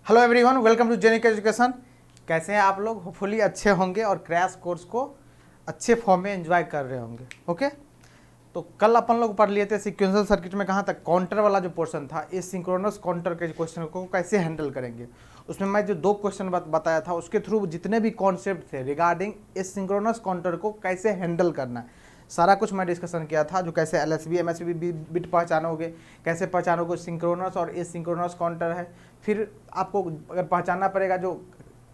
Hello everyone, welcome to Genic education. कैसे हैं आप लोग? होपफुली अच्छे होंगे और क्रैश कोर्स को अच्छे फॉर्म में एंजॉय कर रहे होंगे। ओके, तो कल अपन लोग पढ़ लिए थे सीक्वेंशियल सर्किट में कहाँ तक, काउंटर वाला जो पोर्शन था, इस सिंक्रोनस काउंटर के क्वेश्चन को कैसे हैंडल करेंगे। उसमें मैं जो दो क्वेश्चन बताया था उसके थ्रू जितने भी कॉन्सेप्ट थे रिगार्डिंग इस सिंक्रोनस काउंटर को कैसे हैंडल करना है, सारा कुछ मैं डिस्कशन किया था। जो कैसे एलएसबी एमएसबी बिट पहचानोगे, कैसे पहचानोगे सिंक्रोनस और एसिंक्रोनस काउंटर है, फिर आपको अगर पहचानना पड़ेगा जो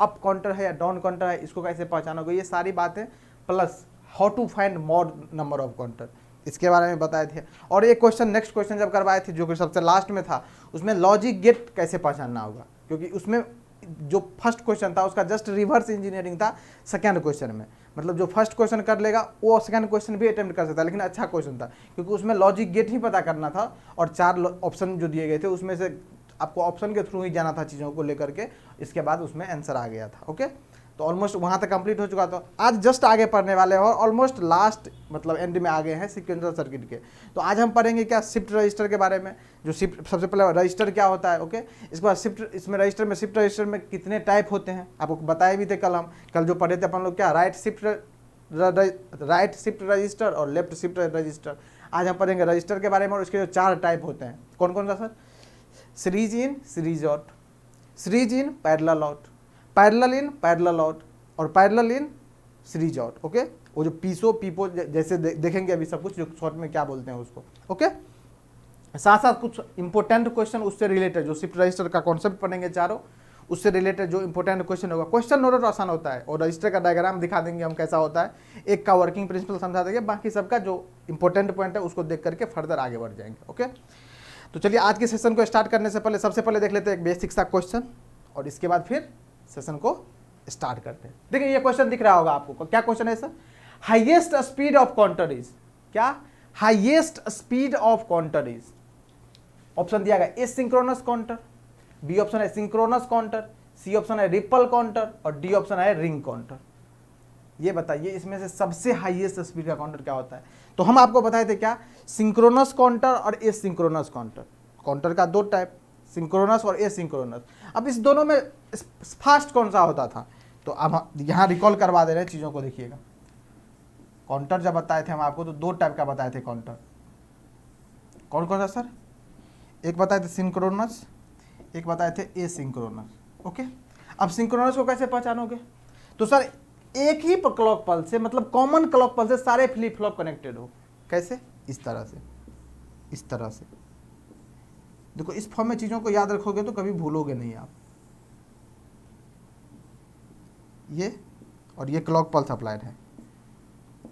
अप काउंटर है या डाउन काउंटर है, इसको कैसे पहचानोगे, ये सारी बातें, plus how to find more number of counter, इसके बारे में बताए थे। और एक क्वेश्चन, नेक्स्ट क्वेश्चन जब करवाए थे जो कि सबसे लास्ट में था, उसमें लॉजिक गेट कैसे पहचानना होगा, क्योंकि उसमें जो फर्स्ट क्वेश्चन था उसका जस्ट रिवर्स इंजीनियरिंग था सेकंड क्वेश्चन में। मतलब जो फर्स्ट क्वेश्चन कर लेगा वो सेकंड क्वेश्चन भी अटेम्प्ट कर सकता है, लेकिन अच्छा क्वेश्चन था क्योंकि उसमें लॉजिक गेट ही पता करना था और 4 ऑप्शन जो दिए गए थे उसमें से आपको ऑप्शन के थ्रू ही जाना था चीज़ों को लेकर के, इसके बाद उसमें आंसर आ गया था। ओके, तो ऑलमोस्ट वहाँ तक कंप्लीट हो चुका था। आज जस्ट आगे पढ़ने वाले हैं और ऑलमोस्ट लास्ट मतलब एंड में आ गए हैं सीक्वेंशियल सर्किट के। तो आज हम पढ़ेंगे क्या, शिफ्ट रजिस्टर के बारे में। जो शिफ्ट, सबसे पहले रजिस्टर क्या होता है। ओके, इसके बाद शिफ्ट, इसमें रजिस्टर में, शिफ्ट रजिस्टर में कितने टाइप होते हैं आपको बताए भी थे कल। हम कल जो पढ़े थे अपन लोग क्या, राइट शिफ्ट रजिस्टर और लेफ्ट शिफ्ट रजिस्टर। आज हम पढ़ेंगे रजिस्टर के बारे में और इसके जो 4 टाइप होते हैं। कौन कौन सा sir? Series in, series out, series in, parallel out, parallel in, parallel out और parallel in, series out. Okay, वो जो पीपो जैसे देखेंगे अभी सब कुछ, जो शॉर्ट में क्या बोलते हैं उसको। ओके, साथ साथ कुछ इंपॉर्टेंट क्वेश्चन उससे रिलेटेड, जो शिफ्ट रजिस्टर का कॉन्सेप्ट पढ़ेंगे चारों, उससे रिलेटेड जो इंपॉर्टेंट क्वेश्चन होगा। क्वेश्चन नोट आसान होता है और रजिस्टर का डायग्राम दिखा देंगे हम कैसा होता है, एक का वर्किंग प्रिंसिपल समझा देंगे, बाकी सबका जो इंपॉर्टेंट पॉइंट है उसको देख करके फर्दर आगे बढ़ जाएंगे। ओके, तो चलिए आज के सेशन को स्टार्ट करने से पहले सबसे पहले देख लेते हैं एक बेसिक सा क्वेश्चन और इसके बाद फिर सेशन को स्टार्ट करते हैं। देखिए ये क्वेश्चन दिख रहा होगा आपको, क्या क्वेश्चन है sir? Highest speed of counter is, क्या highest speed of counter is. Option दिया गया asynchronous counter, B option है सिंक्रोनस काउंटर, सी ऑप्शन है रिपल काउंटर और डी ऑप्शन है रिंग काउंटर। ये बताइए इसमें से सबसे हाईएस्ट स्पीड का काउंटर क्या होता है। तो हम आपको बताए थे क्या, सिंक्रोनस काउंटर और एसिंक्रोनस काउंटर। काउंटर का 2 टाइप, सिंक्रोनस और एसिंक्रोनस। अब इस दोनों में फास्ट कौन सा होता था, तो अब यहाँ रिकॉल करवा दे रहे हैं चीज़ों को। देखिएगा काउंटर जब बताए थे हम आपको तो 2 टाइप का बताए थे काउंटर। कौन कौन सा सर? एक बताए थे सिंक्रोनस, एक बताए थे एसिंक्रोनस। ओके, अब सिंक्रोनस को कैसे पहचानोगे? तो सर एक ही क्लॉक पल्स से, मतलब कॉमन क्लॉक पल्स से सारे फ्लिप फ्लॉप कनेक्टेड हो। कैसे? इस तरह से, इस तरह से। देखो इस फॉर्म में चीज़ों को याद रखोगे तो कभी भूलोगे नहीं आप। ये और ये क्लॉक पल्स अप्लाइड है,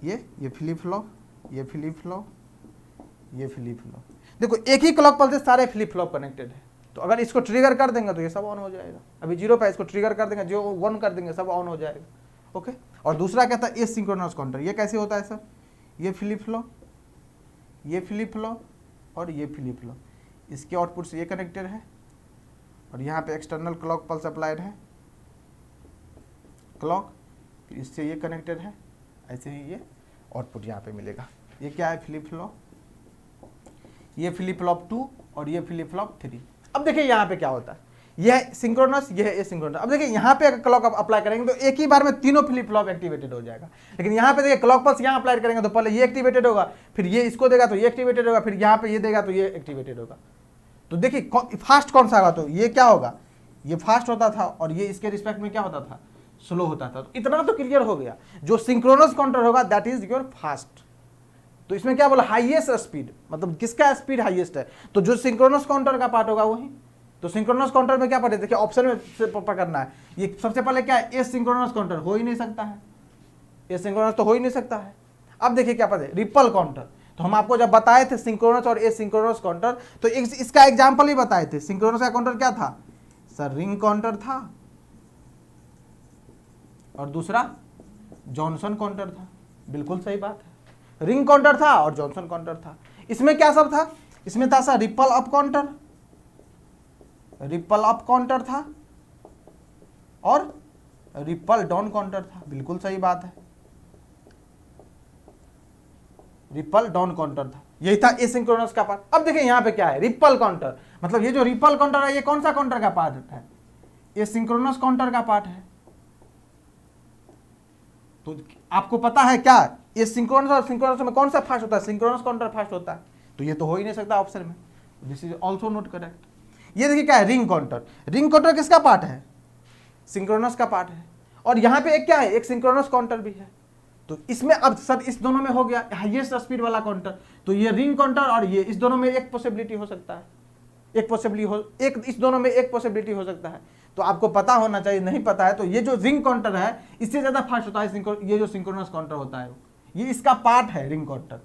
ये फ्लिप फ्लॉप, ये फ्लिप फ्लॉप, ये फ्लिप फ्लॉप। देखो एक ही क्लॉक पल्स से सारे फ्लिप फ्लॉप कनेक्टेड है। तो अगर इसको ट्रिगर कर देंगे तो ये सब ऑन हो जाएगा। अभी 0 पे इसको ट्रिगर कर देंगे, जो 1 कर देंगे सब ऑन हो जाएगा। ओके, और दूसरा क्या था, एसिंक्रोनस काउंटर। ये कैसे होता है सर? ये फ्लिप फ्लॉप, ये फ्लिप फ्लॉप और ये फ्लिप फ्लॉप, इसके आउटपुट से ये कनेक्टेड है और यहाँ पे एक्सटर्नल क्लॉक पल्स अप्लाइड है, क्लॉक, फिर इससे ये कनेक्टेड है, ऐसे ही ये आउटपुट यहाँ पे मिलेगा। ये क्या है? फ्लिप फ्लॉप, ये फ्लिप फ्लॉप 2 और ये फ्लिप फ्लॉप 3। अब देखिए यहाँ पे क्या होता है, यह है सिंक्रोनस, यह है एसिंक्रोनस। अब देखिए यहाँ पे अगर क्लॉक अप्लाई करेंगे तो एक ही बार में तीनों फ्लिप फ्लॉप एक्टिवेटेड हो जाएगा। लेकिन यहाँ पे देखिए क्लॉक पल्स यहाँ अप्लाई करेंगे तो पहले ये एक्टिवेटेड होगा, फिर ये इसको देगा तो ये एक्टिवेटेड होगा, फिर यहाँ पे ये देगा तो ये एक्टिवेटेड होगा। तो देखिए फास्ट कौन सा होगा, तो ये क्या होगा, ये फास्ट होता था और ये इसके रिस्पेक्ट में क्या होता था, स्लो होता था। तो इतना तो क्लियर हो गया, जो सिंक्रोनस काउंटर होगा दैट इज योर फास्ट। तो इसमें क्या बोला, हाईएस्ट स्पीड, मतलब किसका स्पीड हाईएस्ट है, तो जो सिंक्रोनस काउंटर का पार्ट होगा वही। तो सिंक्रोनस काउंटर में क्या पढ़े, देखिए ऑप्शन में से पकड़ना है। ये सबसे पहले क्या है, एसिंक्रोनस काउंटर हो ही नहीं सकता है, एसिंक्रोनस तो हो ही नहीं सकता है। अब देखिए क्या पढ़े, रिपल काउंटर। तो हम आपको जब बताए थे सिंक्रोनस और एसिंक्रोनस काउंटर, तो इसका एग्जांपल ही बताए थे। सिंक्रोनस का काउंटर क्या था सर? रिंग काउंटर था और दूसरा जॉनसन काउंटर था। बिल्कुल सही बात है, रिंग काउंटर था और जॉनसन काउंटर था। इसमें क्या सब था? इसमें था sir ripple up counter, ripple up counter था और रिपल डाउन काउंटर था। बिल्कुल सही बात है, रिपल डाउन काउंटर था, यही था एसिंक्रोनस का पार्ट। अब देखिए यहाँ पे क्या है, रिपल काउंटर। मतलब ये जो रिपल काउंटर है ये कौन सा काउंटर का पार्ट है? ये सिंक्रोनस काउंटर का पार्ट है। तो आपको पता है क्या, ये सिंक्रोनस और सिंक्रोनस में कौन सा फास्ट होता है, सिंक्रोनस काउंटर फास्ट होता है, तो ये तो हो ही नहीं सकता ऑप्शन में, this is also not correct. ये देखिए क्या है, रिंग काउंटर, रिंग काउंटर किसका पार्ट है, सिंक्रोनस का पार्ट है, और यहाँ पे एक क्या है, एक सिंक्रोनस काउंटर भी है। तो इसमें अब सर इस दोनों में हो गया हाईएस्ट स्पीड वाला काउंटर, तो ये रिंग काउंटर और ये इस दोनों में एक पॉसिबिलिटी हो सकता है, एक पॉसिबिलिटी हो, एक इस दोनों में एक पॉसिबिलिटी हो सकता है। तो आपको पता होना चाहिए, नहीं पता है तो ये जो रिंग काउंटर है इससे ज़्यादा फास्ट होता है ये जो सिंक्रोनस काउंटर होता है ये इसका पार्ट है रिंग काउंटर।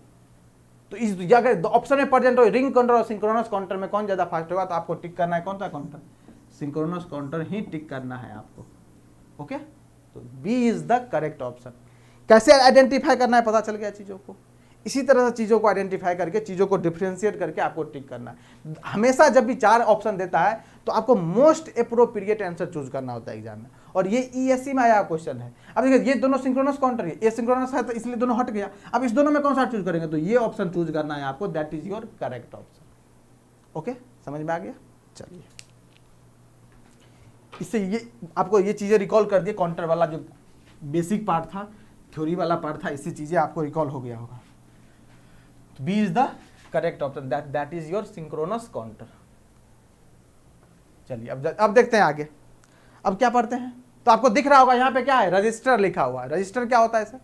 तो इस अगर ऑप्शन में प्रेजेंट हो रिंग काउंटर और सिंक्रोनस काउंटर में कौन ज़्यादा फास्ट होगा, तो आपको टिक करना है कौन सा काउंटर, सिंक्रोनस काउंटर ही टिक करना है आपको। ओके, तो B is the correct option. कैसे आइडेंटिफाई करना है पता चल गया चीज़ों को, इसी तरह से चीज़ों को आइडेंटिफाई करके चीज़ों को डिफ्रेंशिएट करके आपको टिक करना है। हमेशा जब भी 4 ऑप्शन देता है तो आपको मोस्ट एप्रोप्रिएट आंसर चूज करना होता है एग्जाम में, और ये ईएससी में आया क्वेश्चन है। अब देखिए ये दोनों सिंक्रोनस काउंटर है, ये सिंक्रोनस है तो इसलिए दोनों हट गया, अब इस दोनों में कौन सा चूज करेंगे, तो ये ऑप्शन चूज करना है आपको, that is your correct option. Okay, समझ में आ गया। चलिए, इससे ये आपको ये चीज़ें रिकॉल कर दिए, काउंटर वाला जो बेसिक पार्ट था, थ्योरी वाला पार्ट था, इसी चीज़ें आपको रिकॉल हो गया होगा। B is the correct option, that is your synchronous counter. चलिए अब देखते हैं आगे, अब क्या पढ़ते हैं। तो आपको दिख रहा होगा यहाँ पे क्या है, रजिस्टर लिखा हुआ है। रजिस्टर क्या होता है सर,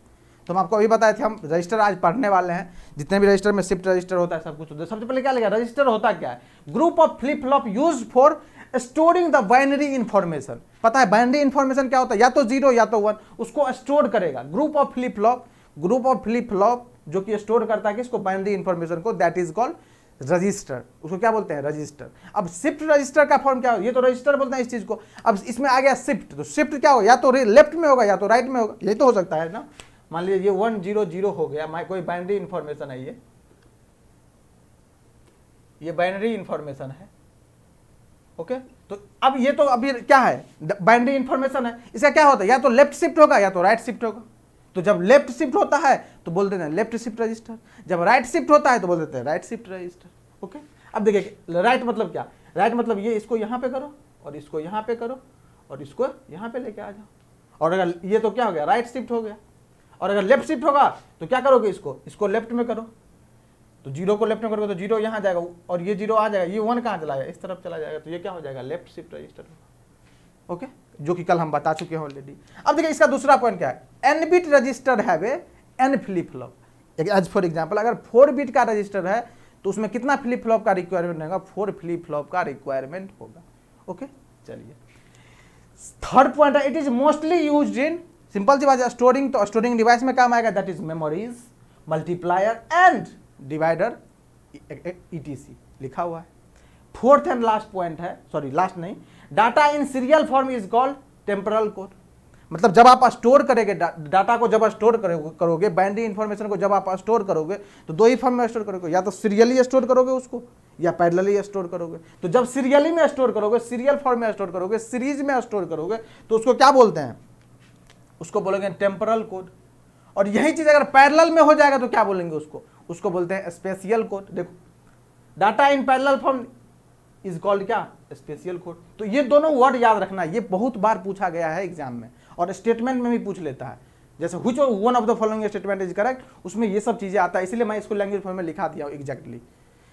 तो हम आपको अभी बताए थे, हम रजिस्टर आज पढ़ने वाले हैं। जितने भी रजिस्टर में शिफ्ट रजिस्टर होता है सब कुछ होता है। सबसे पहले क्या लिखा, रजिस्टर होता क्या है, group of flip flop use for storing the binary information. पता है बाइनरी इंफॉर्मेशन क्या होता है, या तो 0 या तो 1, उसको स्टोर करेगा। Group of flip flop, group of flip flop जो कि स्टोर करता है किसको, बाइनरी इंफॉर्मेशन को, दैट इज कॉल्ड रजिस्टर। उसको क्या बोलते हैं, रजिस्टर। अब शिफ्ट रजिस्टर का फॉर्म क्या हो, ये तो रजिस्टर बोलते हैं इस चीज को। अब इसमें आ गया शिफ्ट, तो शिफ्ट क्या होगा, या तो लेफ्ट में होगा या तो राइट में होगा, यही तो हो सकता है ना। मान लीजिए ये 1 0 0 हो गया, कोई बाइनरी इंफॉर्मेशन है, ये बाइनरी इंफॉर्मेशन है। ओके, तो अब ये तो अभी क्या है, बाइनरी इंफॉर्मेशन है, इसका क्या होता है, या तो लेफ्ट शिफ्ट होगा या तो राइट शिफ्ट होगा। तो जब लेफ्ट शिफ्ट होता है तो बोल देते हैं लेफ्ट शिफ्ट रजिस्टर, जब राइट शिफ्ट होता है तो बोल देते हैं राइट शिफ्ट रजिस्टर। ओके, अब देखिए राइट मतलब क्या, राइट मतलब ये इसको यहाँ पे करो और इसको यहाँ पे करो और इसको यहाँ पे लेके आ जाओ, और अगर ये तो क्या हो गया, राइट शिफ्ट हो गया। और अगर लेफ्ट शिफ्ट होगा तो क्या करोगे, इसको लेफ्ट में करो, तो 0 को लेफ्ट में करोगे तो 0 यहाँ जाएगा और ये 0 आ जाएगा, ये 1 कहाँ चला जाएगा, इस तरफ चला जाएगा, तो ये क्या हो जाएगा, लेफ्ट शिफ्ट रजिस्टर। ओके, जो कि कल हम बता चुके हैं ऑलरेडी। अब देखिए इसका दूसरा पॉइंट क्या है, N bit register have N flip flop. As for example अगर 4 बिट का रजिस्टर है तो उसमें कितना फ्लिप फ्लॉप का रिक्वायरमेंट होगा, 4 फ्लिप फ्लॉप का रिक्वायरमेंट होगा। ओके, चलिए थर्ड पॉइंट है, it is mostly used in, simple सी बात है, स्टोरिंग, तो स्टोरिंग डिवाइस में काम आएगा, that is memories, multiplier and divider etc लिखा हुआ है। फोर्थ एंड लास्ट पॉइंट है, सॉरी लास्ट नहीं, data in serial form is called temporal code. मतलब जब आप स्टोर करेंगे डाटा को, जब स्टोर करोगे बाइनरी इंफॉर्मेशन को, जब आप स्टोर करोगे तो 2 ही फॉर्म में स्टोर करोगे, या तो सीरियली स्टोर करोगे उसको या पैरेलली स्टोर करोगे। तो जब सीरियली में स्टोर करोगे, सीरियल फॉर्म में स्टोर करोगे, सीरीज में स्टोर करोगे, तो उसको क्या बोलते हैं, उसको बोलेंगे टेम्पोरल कोड। और यही चीज अगर पैरेलल में हो जाएगा तो क्या बोलेंगे उसको बोलते हैं स्पेशियल कोड। देखो data in parallel form is called क्या, स्पेशियल कोड। तो ये दोनों वर्ड याद रखना, ये बहुत बार पूछा गया है एग्जाम में, और स्टेटमेंट में भी पूछ लेता है, जैसे which one of the following statement is correct, उसमें ये सब चीजें आता है, इसलिए मैं इसको लैंग्वेज फॉर्म में लिखा दिया एग्जैक्टली।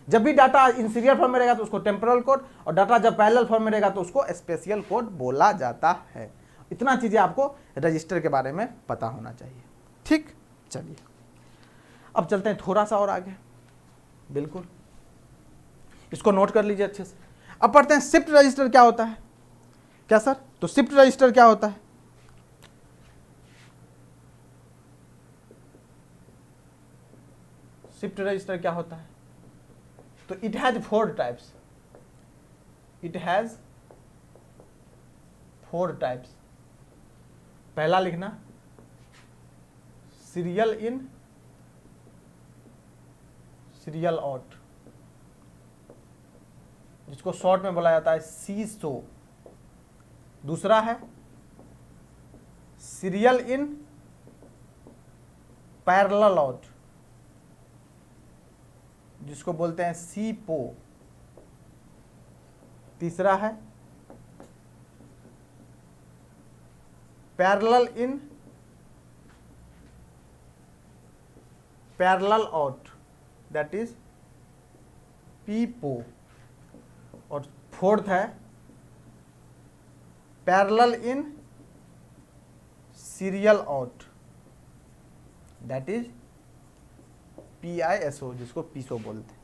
जब भी डाटा इन सीरियल फॉर्म में रहेगा तो उसको टेम्पोरल कोड, और डाटा जब पैरेलल फॉर्म में रहेगा तो उसको स्पेशियल कोड बोला जाता है। इतना चीजें आपको रजिस्टर के बारे में पता होना चाहिए। ठीक, चलिए अब चलते हैं थोड़ा सा और आगे, बिल्कुल इसको नोट कर लीजिए अच्छे से। अब पढ़ते हैं शिफ्ट रजिस्टर क्या होता है। क्या सर, तो शिफ्ट रजिस्टर क्या होता है, शिफ्ट रजिस्टर क्या होता है, तो it has 4 types, it has 4 types. पहला लिखना सीरियल इन, सीरियल आउट, जिसको शॉर्ट में बोला जाता है सीसो। दूसरा है सीरियल इन पैरेलल आउट, जिसको बोलते हैं सीपो। तीसरा है parallel in, parallel out, that is PIPO. और फोर्थ है parallel in serial out, that is PISO, जिसको पीसो बोलते हैं।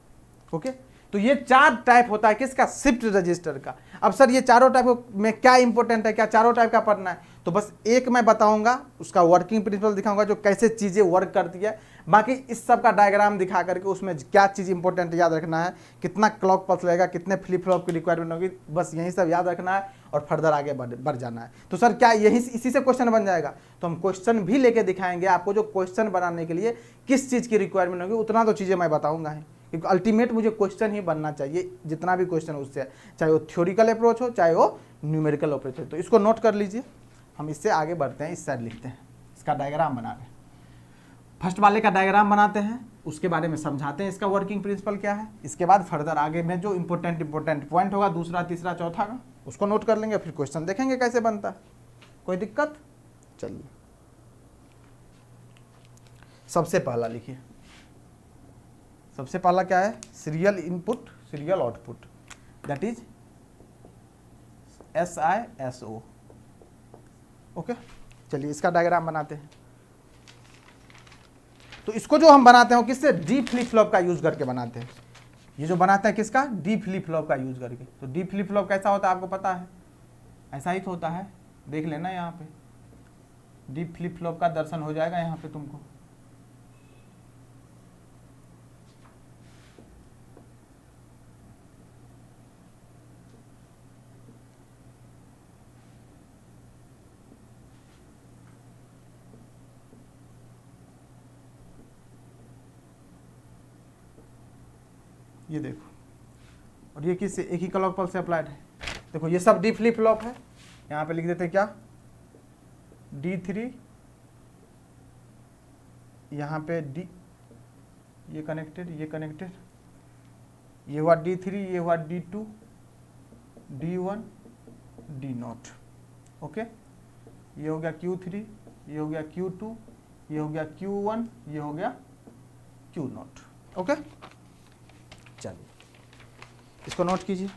ओके, तो ये 4 टाइप होता है किसका, शिफ्ट रजिस्टर का। अब सर ये चारों टाइप में क्या इंपॉर्टेंट है, क्या चारों टाइप का पढ़ना है? तो बस एक मैं बताऊंगा, उसका वर्किंग प्रिंसिपल दिखाऊंगा, जो कैसे चीजें वर्क करती है। बाकी इस सब का डायग्राम दिखा करके उसमें क्या चीज इंपॉर्टेंट याद रखना है, कितना क्लॉक पल्स लगेगा, कितने फ्लिप फ्लॉप की रिक्वायरमेंट होगी, बस यही सब याद रखना है और फर्दर आगे बढ़ जाना है। तो सर क्या यही इसी से क्वेश्चन बन जाएगा? तो हम क्वेश्चन भी लेके दिखाएंगे आपको, जो क्वेश्चन बनाने के लिए किस चीज की रिक्वायरमेंट होगी, उतना तो चीजें मैं बताऊंगा ही, क्योंकि अल्टीमेट मुझे क्वेश्चन ही बनना चाहिए, जितना भी क्वेश्चन उससे है, चाहे वो थ्योरिकल अप्रोच हो, चाहे वो न्यूमेरिकल अप्रोच हो। तो इसको नोट कर लीजिए, हम इससे आगे बढ़ते हैं, इस साइड लिखते हैं, इसका डायग्राम बना रहे हैं। फर्स्ट वाले का डायग्राम बनाते हैं, उसके बारे में समझाते हैं इसका वर्किंग प्रिंसिपल क्या है, इसके बाद फर्दर आगे में जो इंपॉर्टेंट पॉइंट होगा, दूसरा तीसरा चौथा का, उसको नोट कर लेंगे, फिर क्वेश्चन देखेंगे कैसे बनता है। कोई दिक्कत? चलिए, सबसे पहला लिखिए, सबसे पहला क्या है, serial input serial output, that is SISO। Okay, चलिए इसका डायग्राम बनाते हैं। तो इसको जो हम बनाते हैं वो किससे, डी फ्लिप फ्लॉप का यूज करके बनाते हैं। ये जो बनाते हैं किसका, डी फ्लिप फ्लॉप का यूज करके। तो डी फ्लिप फ्लॉप कैसा होता है आपको पता है, ऐसा ही तो होता है, देख लेना यहाँ पे, डी फ्लिप फ्लॉप का दर्शन हो जाएगा यहाँ पे तुमको। ये देखो, और ये किससे, एक ही क्लॉक पल्स से अप्लाइड है। देखो ये सब डी फ्लिप फ्लॉप है, यहाँ पे लिख देते हैं क्या, D3, यहाँ पे D, ये कनेक्टेड, ये कनेक्टेड, ये हुआ D3, ये हुआ D2, D1, D0। ओके, ये हो गया Q3, ये हो गया Q2, ये हो गया Q1, ये हो गया Q0। ओके, चलिए इसको नोट कीजिए।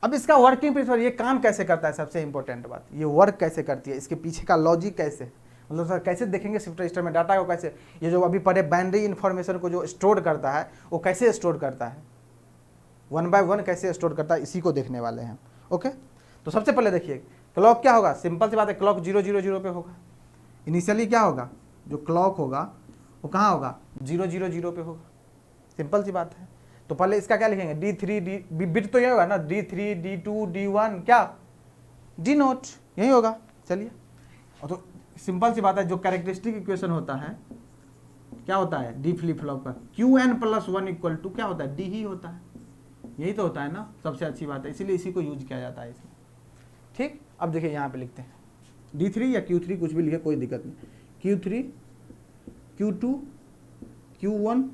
अब इसका वर्किंग प्रिंसिपल, ये काम कैसे करता है, सबसे इंपॉर्टेंट बात, ये वर्क कैसे करती है, इसके पीछे का लॉजिक कैसे, मतलब सर कैसे देखेंगे शिफ्ट रजिस्टर में डाटा को कैसे, ये जो अभी पढ़े बाइनरी इन्फॉर्मेशन को जो स्टोर करता है, वो कैसे स्टोर करता है, 1 by 1 कैसे स्टोर करता है, इसी को देखने वाले हैं। ओके, तो सबसे पहले देखिए क्लॉक क्या होगा, सिंपल सी बात है, क्लॉक 000 पे होगा। इनिशियली क्या होगा, जो क्लॉक होगा वो कहाँ होगा, 000 पे होगा, सिंपल सी बात है। तो पहले इसका क्या लिखेंगे, D3 बिट तो यही होगा ना, D3 D2 D1 क्या D0, यही होगा। चलिए, और तो सिंपल सी बात है, जो कैरेक्टरिस्टिक इक्वेशन होता है क्या होता है डी फ्लिप फ्लॉप का, Qn+1 इक्वल टू क्या होता है, D ही होता है, यही तो होता है ना, सबसे अच्छी बात है, इसीलिए इसी को यूज किया जाता है इसमें। ठीक, अब देखिए यहाँ पे लिखते हैं D3 या Q3 कुछ भी लिखे, कोई दिक्कत नहीं, Q3 Q2 Q1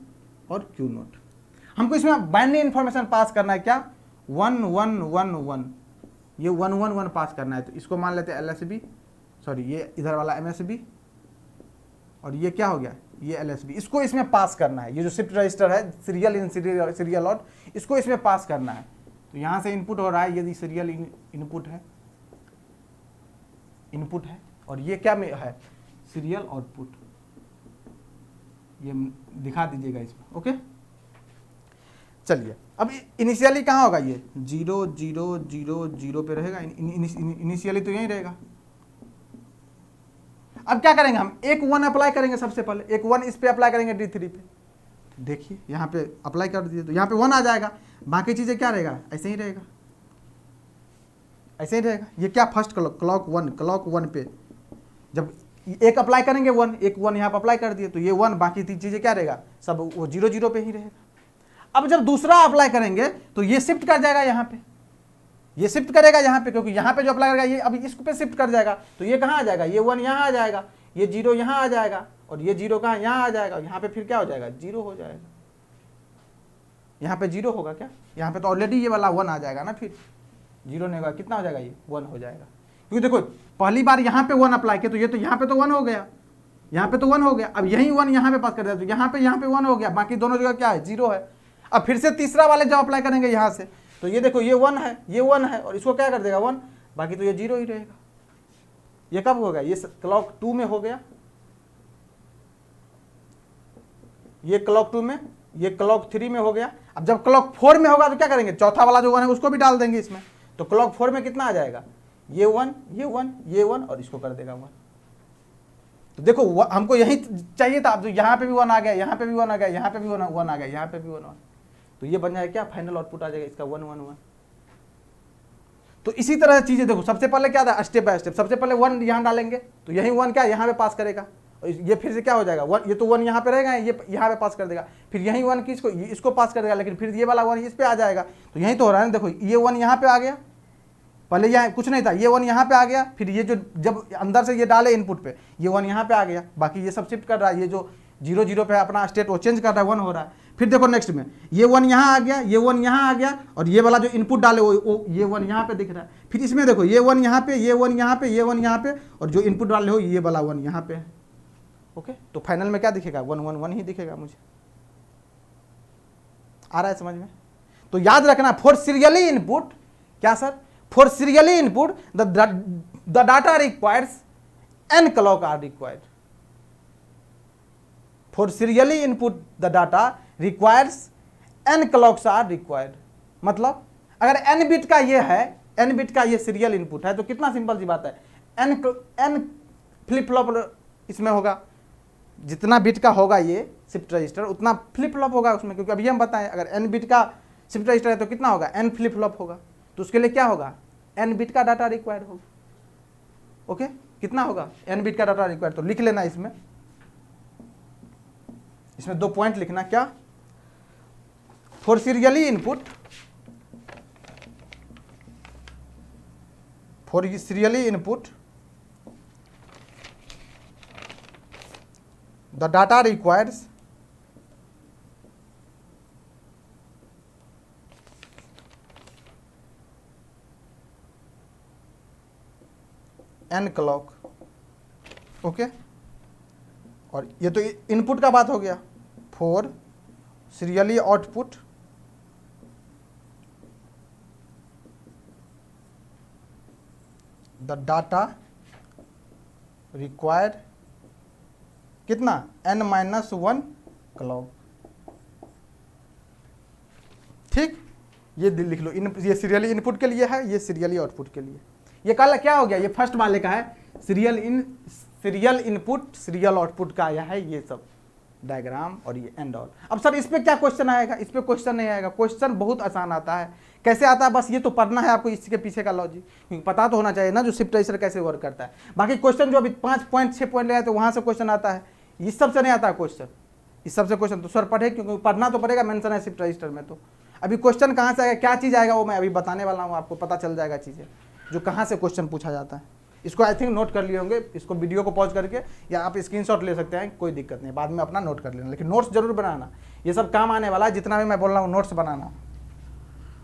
और Q0। हमको इसमें बाइनरी इन्फॉर्मेशन पास करना है, क्या 1 1 1 1, ये 1 1 1 पास करना है। तो इसको मान लेते हैं LSB, सॉरी ये इधर वाला MSB, और ये क्या हो गया, ये LSB, इसको इसमें पास करना है। ये जो शिफ्ट रजिस्टर है, सीरियल इन सीरियल आउट, इसको इसमें पास करना है। तो यहाँ से इनपुट हो रहा है, यदि सीरियल इनपुट है, और ये क्या में है, सीरियल आउटपुट, ये दिखा दीजिएगा इसमें। ओके, चलिए अब इनिशियली कहाँ होगा, ये 0 0 0 0 पे रहेगा, इनिशियली तो यही रहेगा। अब क्या करेंगे, हम एक 1 अप्लाई करेंगे, सबसे पहले एक 1 इस पे अप्लाई करेंगे D3 पे। देखिए यहाँ पे अप्लाई कर दीजिए, तो यहाँ पे 1 आ जाएगा, बाकी चीजें क्या रहेगा, ऐसे ही रहेगा, ऐसे ही रहेगा। ये क्या, फर्स्ट क्लॉक 1 पे जब एक अप्लाई करेंगे 1, एक 1 यहाँ पे अप्लाई कर दिए, तो ये 1, बाकी 3 चीजें क्या रहेगा, सब वो 0 0 पे ही रहेगा। अब जब दूसरा अप्लाई करेंगे तो ये शिफ्ट कर जाएगा यहाँ पे, ये शिफ्ट करेगा यहाँ पे, क्योंकि यहाँ पे जो अप्लाई करेगा ये अभी इस पे शिफ्ट कर जाएगा, तो ये कहाँ आ जाएगा, ये 1 यहाँ आ जाएगा, ये 0 यहाँ आ जाएगा, और ये 0 कहाँ, यहाँ आ जाएगा, यहाँ पे फिर क्या हो जाएगा, 0 हो जाएगा, यहाँ पे 0 होगा क्या, यहाँ पे तो ऑलरेडी ये वाला 1 आ जाएगा ना, फिर 0 नहीं होगा, कितना हो जाएगा, ये 1 हो जाएगा, क्योंकि देखो पहली बार यहाँ पे 1 अप्लाई किया तो ये तो यहाँ पे तो 1 हो गया, यहाँ पे तो 1 हो गया, अब यही 1 यहाँ पे पास कर दिया तो यहाँ पे 1 हो गया, बाकी दोनों जगह क्या है 0 है। अब फिर से तीसरा वाले जब अप्लाई करेंगे यहाँ से तो ये देखो ये 1 है, ये 1 है और इसको क्या कर देगा 1, बाकी तो ये 0 ही रहेगा। ये कब होगा, ये क्लॉक 2 में हो गया, ये क्लॉक 2 में, ये क्लॉक 3 में हो गया। अब जब क्लॉक 4 में होगा तो क्या करेंगे, चौथा वाला जो 1 है उसको भी डाल देंगे इसमें, तो क्लॉक 4 में कितना आ जाएगा, ये 1 ये 1 ये 1 और इसको कर देगा 1। तो देखो हमको यही चाहिए था, अब तो यहाँ पे भी 1 आ गया, यहाँ पे भी 1 आ गया, यहाँ पे भी 1 आ गया, यहाँ पे भी 1 तो ये बन जाएगा क्या, फाइनल आउटपुट आ जाएगा इसका 1 1 1। तो इसी तरह चीजें देखो, सबसे पहले क्या था, स्टेप बाय स्टेप, सबसे पहले 1 यहाँ डालेंगे तो यही 1 क्या यहाँ पे पास करेगा, और ये फिर से क्या हो जाएगा 1, ये तो 1 यहाँ पे रहेगा, ये यहाँ पे पास कर देगा, फिर यही 1 की इसको पास कर देगा, लेकिन फिर ये वाला 1 इस पे आ जाएगा। तो यही तो हो रहा है ना, देखो ये 1 यहाँ पे आ गया, पहले यहाँ कुछ नहीं था, ये 1 यहाँ पे आ गया, फिर ये जो जब अंदर से ये डाले इनपुट पे ये 1 यहाँ पे आ गया, बाकी ये सब शिफ्ट कर रहा है, ये जो 0 0 पे अपना स्टेट वो चेंज कर रहा है, 1 हो रहा है। फिर देखो नेक्स्ट में ये 1 यहाँ आ गया, ये 1 यहाँ आ गया, और ये वाला जो इनपुट डाले वो ये 1 यहाँ पे दिख रहा है। फिर इसमें देखो ये 1 यहाँ पे, ये 1 यहाँ पे, ये 1 यहाँ पे, और जो इनपुट डाले हो ये वाला 1 यहाँ पे है। ओके, तो फाइनल में क्या दिखेगा, 1 1 1 ही दिखेगा मुझे। आ रहा है समझ में? तो याद रखना फॉर सीरियली इनपुट, क्या sir, for serially input the data requires n clock are required. For serially input the data requires n clocks are required. मतलब अगर n बिट का ये है, n बिट का ये सीरियल इनपुट है तो कितना सिंपल सी बात है, n फ्लिप फ्लॉप इसमें होगा, जितना बिट का होगा ये शिफ्ट रजिस्टर उतना फ्लिप फ्लॉप होगा उसमें, क्योंकि अभी हम बताएं अगर n बिट का शिफ्ट रजिस्टर है तो कितना होगा, n फ्लिप फ्लॉप होगा, तो उसके लिए क्या होगा, n बिट का डाटा रिक्वायर्ड होगा। ओके, कितना होगा, n बिट का डाटा रिक्वायर्ड, तो लिख लेना इसमें 2 पॉइंट लिखना, क्या, for serially input, for serially input the data requires n clock. Okay, और ये तो इनपुट का बात हो गया, for serially output the data required कितना, n-1 क्लॉक। ठीक, ये लिख लो, ये सीरियली इनपुट के लिए है, ये सीरियली आउटपुट के लिए। ये कल क्या हो गया, ये फर्स्ट वाले का है, सीरियल इनपुट सीरियल आउटपुट का आया है ये सब डायग्राम और ये एंड ऑल। अब सर इस पे क्या क्वेश्चन आएगा, इस पे क्वेश्चन नहीं आएगा, क्वेश्चन बहुत आसान आता है। कैसे आता है, बस ये तो पढ़ना है आपको, इसके पीछे का लॉजिक क्योंकि पता तो होना चाहिए ना जो शिफ्ट रजिस्टर कैसे वर्क करता है। बाकी क्वेश्चन जो अभी 5 पॉइंट 6 पॉइंट ले आए तो वहां से क्वेश्चन आता है, इस सब से नहीं आता है क्वेश्चन, इस सब से क्वेश्चन तो सर पढ़े, क्योंकि पढ़ना तो पड़ेगा, मेंशन है शिफ्ट रजिस्टर में। तो अभी क्वेश्चन कहाँ से आएगा, क्या चीज़ आएगा वो मैं अभी बताने वाला हूँ, आपको पता चल जाएगा चीज़ें जो कहाँ से क्वेश्चन पूछा जाता है। इसको आई थिंक नोट कर लिए होंगे, इसको वीडियो को पॉज करके या आप स्क्रीनशॉट ले सकते हैं, कोई दिक्कत नहीं, बाद में अपना नोट कर लेना, लेकिन नोट्स जरूर बनाना, ये सब काम आने वाला है। जितना भी मैं बोल रहा हूँ नोट्स बनाना,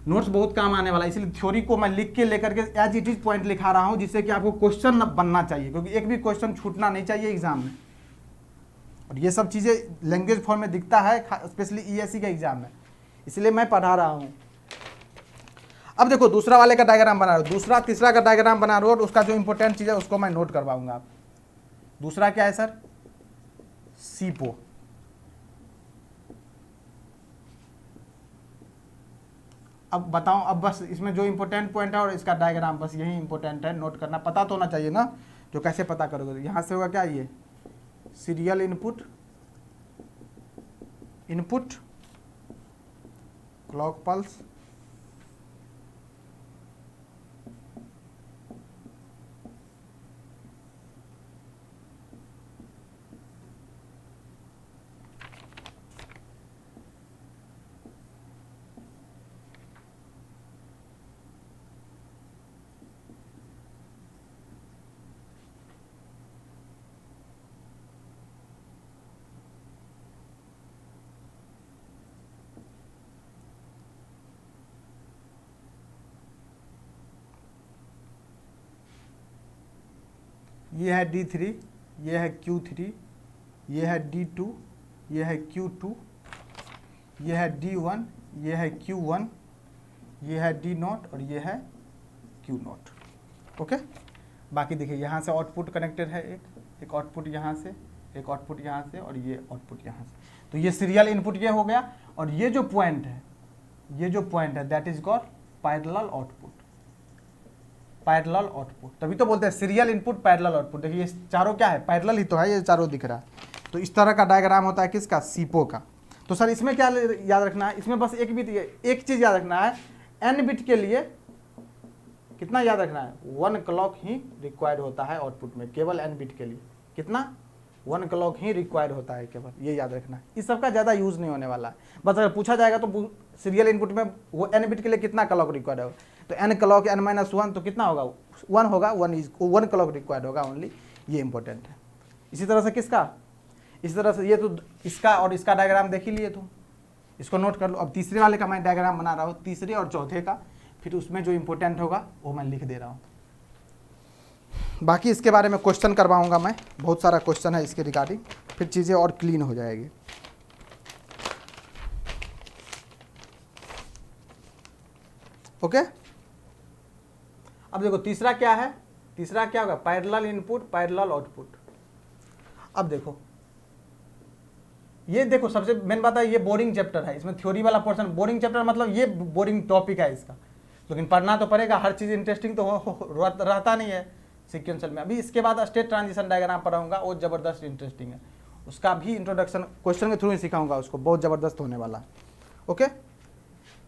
नोट्स बहुत काम आने वाला है, इसलिए थ्योरी को मैं लिख के लेकर के एज इट इज पॉइंट लिखा रहा हूँ, जिससे कि आपको क्वेश्चन बनना चाहिए, क्योंकि एक भी क्वेश्चन छूटना नहीं चाहिए एग्जाम में। और ये सब चीज़ें लैंग्वेज फॉर्म में दिखता है, स्पेशली ईएससी के एग्जाम में, इसलिए मैं पढ़ा रहा हूँ। अब देखो दूसरा वाले का डायग्राम बना रहा हूँ, दूसरा तीसरा का डायग्राम बना रहा हूँ, और उसका जो इंपॉर्टेंट चीज़ है उसको मैं नोट करवाऊंगा आप। दूसरा क्या है सर, सीपो। अब बताऊं, अब बस इसमें जो इंपॉर्टेंट पॉइंट है और इसका डायग्राम बस यही इंपॉर्टेंट है, नोट करना, पता तो होना चाहिए ना, जो कैसे पता करोगे। यहाँ से होगा क्या, ये serial input, input clock pulse, ये है D3, ये है Q3, ये है D2, ये है Q2, ये है D1, ये है Q1, ये है D0 और ये है Q0। ओके, बाकी देखिए यहाँ से आउटपुट कनेक्टेड है, एक आउटपुट यहाँ से, एक आउटपुट यहाँ से और ये आउटपुट यहाँ से। तो ये सीरियल इनपुट ये हो गया, और ये जो पॉइंट है, ये जो पॉइंट है that is called parallel output. Parallel output तभी तो बोलते हैं सीरियल इनपुट पैरेलल आउटपुट। देखिए ये चारों क्या है, पैरेलल ही तो है, ये चारों दिख रहा है। तो इस तरह का डायग्राम होता है किसका, सीपो का। तो सर इसमें क्या याद रखना है, इसमें बस एक चीज याद रखना है, n बिट के लिए कितना याद रखना है, 1 क्लॉक ही रिक्वायर्ड होता है आउटपुट में, केवल n बिट के लिए कितना, 1 क्लॉक ही रिक्वायर्ड होता है केवल, ये याद रखना है। इस सब का ज़्यादा यूज़ नहीं होने वाला है। बस अगर पूछा जाएगा तो सीरियल इनपुट में वो n बिट के लिए कितना क्लॉक रिक्वायर्ड होगा, तो n क्लॉक n-1 तो कितना होगा, 1 होगा, 1 क्लॉक रिक्वायर्ड होगा ओनली, ये इंपॉर्टेंट है। इसी तरह से किसका, इसी तरह से ये तो इसका और इसका डायग्राम देख ही लिए तुम, इसको नोट कर लो। अब तीसरे वाले का मैं डायग्राम बना रहा हूँ, तीसरे और चौथे का, फिर उसमें जो इंपॉर्टेंट होगा वो मैं लिख दे रहा हूँ। बाकी इसके बारे में क्वेश्चन करवाऊंगा मैं, बहुत सारा क्वेश्चन है इसके रिगार्डिंग, फिर चीज़ें और क्लीन हो जाएगी। ओके, अब देखो तीसरा क्या है, तीसरा क्या होगा, पैरेलल इनपुट पैरेलल आउटपुट। अब देखो ये देखो सबसे मेन बात है, ये बोरिंग चैप्टर है, इसमें थ्योरी वाला पोर्शन, बोरिंग चैप्टर मतलब ये बोरिंग टॉपिक है इसका, लेकिन पढ़ना तो पड़ेगा, हर चीज़ इंटरेस्टिंग तो रहता नहीं है सीक्वेंशियल में। अभी इसके बाद स्टेट ट्रांजिशन डायग्राम पढ़ाऊंगा, वो ज़बरदस्त इंटरेस्टिंग है, उसका भी इंट्रोडक्शन क्वेश्चन के थ्रू ही सिखाऊंगा उसको, बहुत ज़बरदस्त होने वाला है। ओके,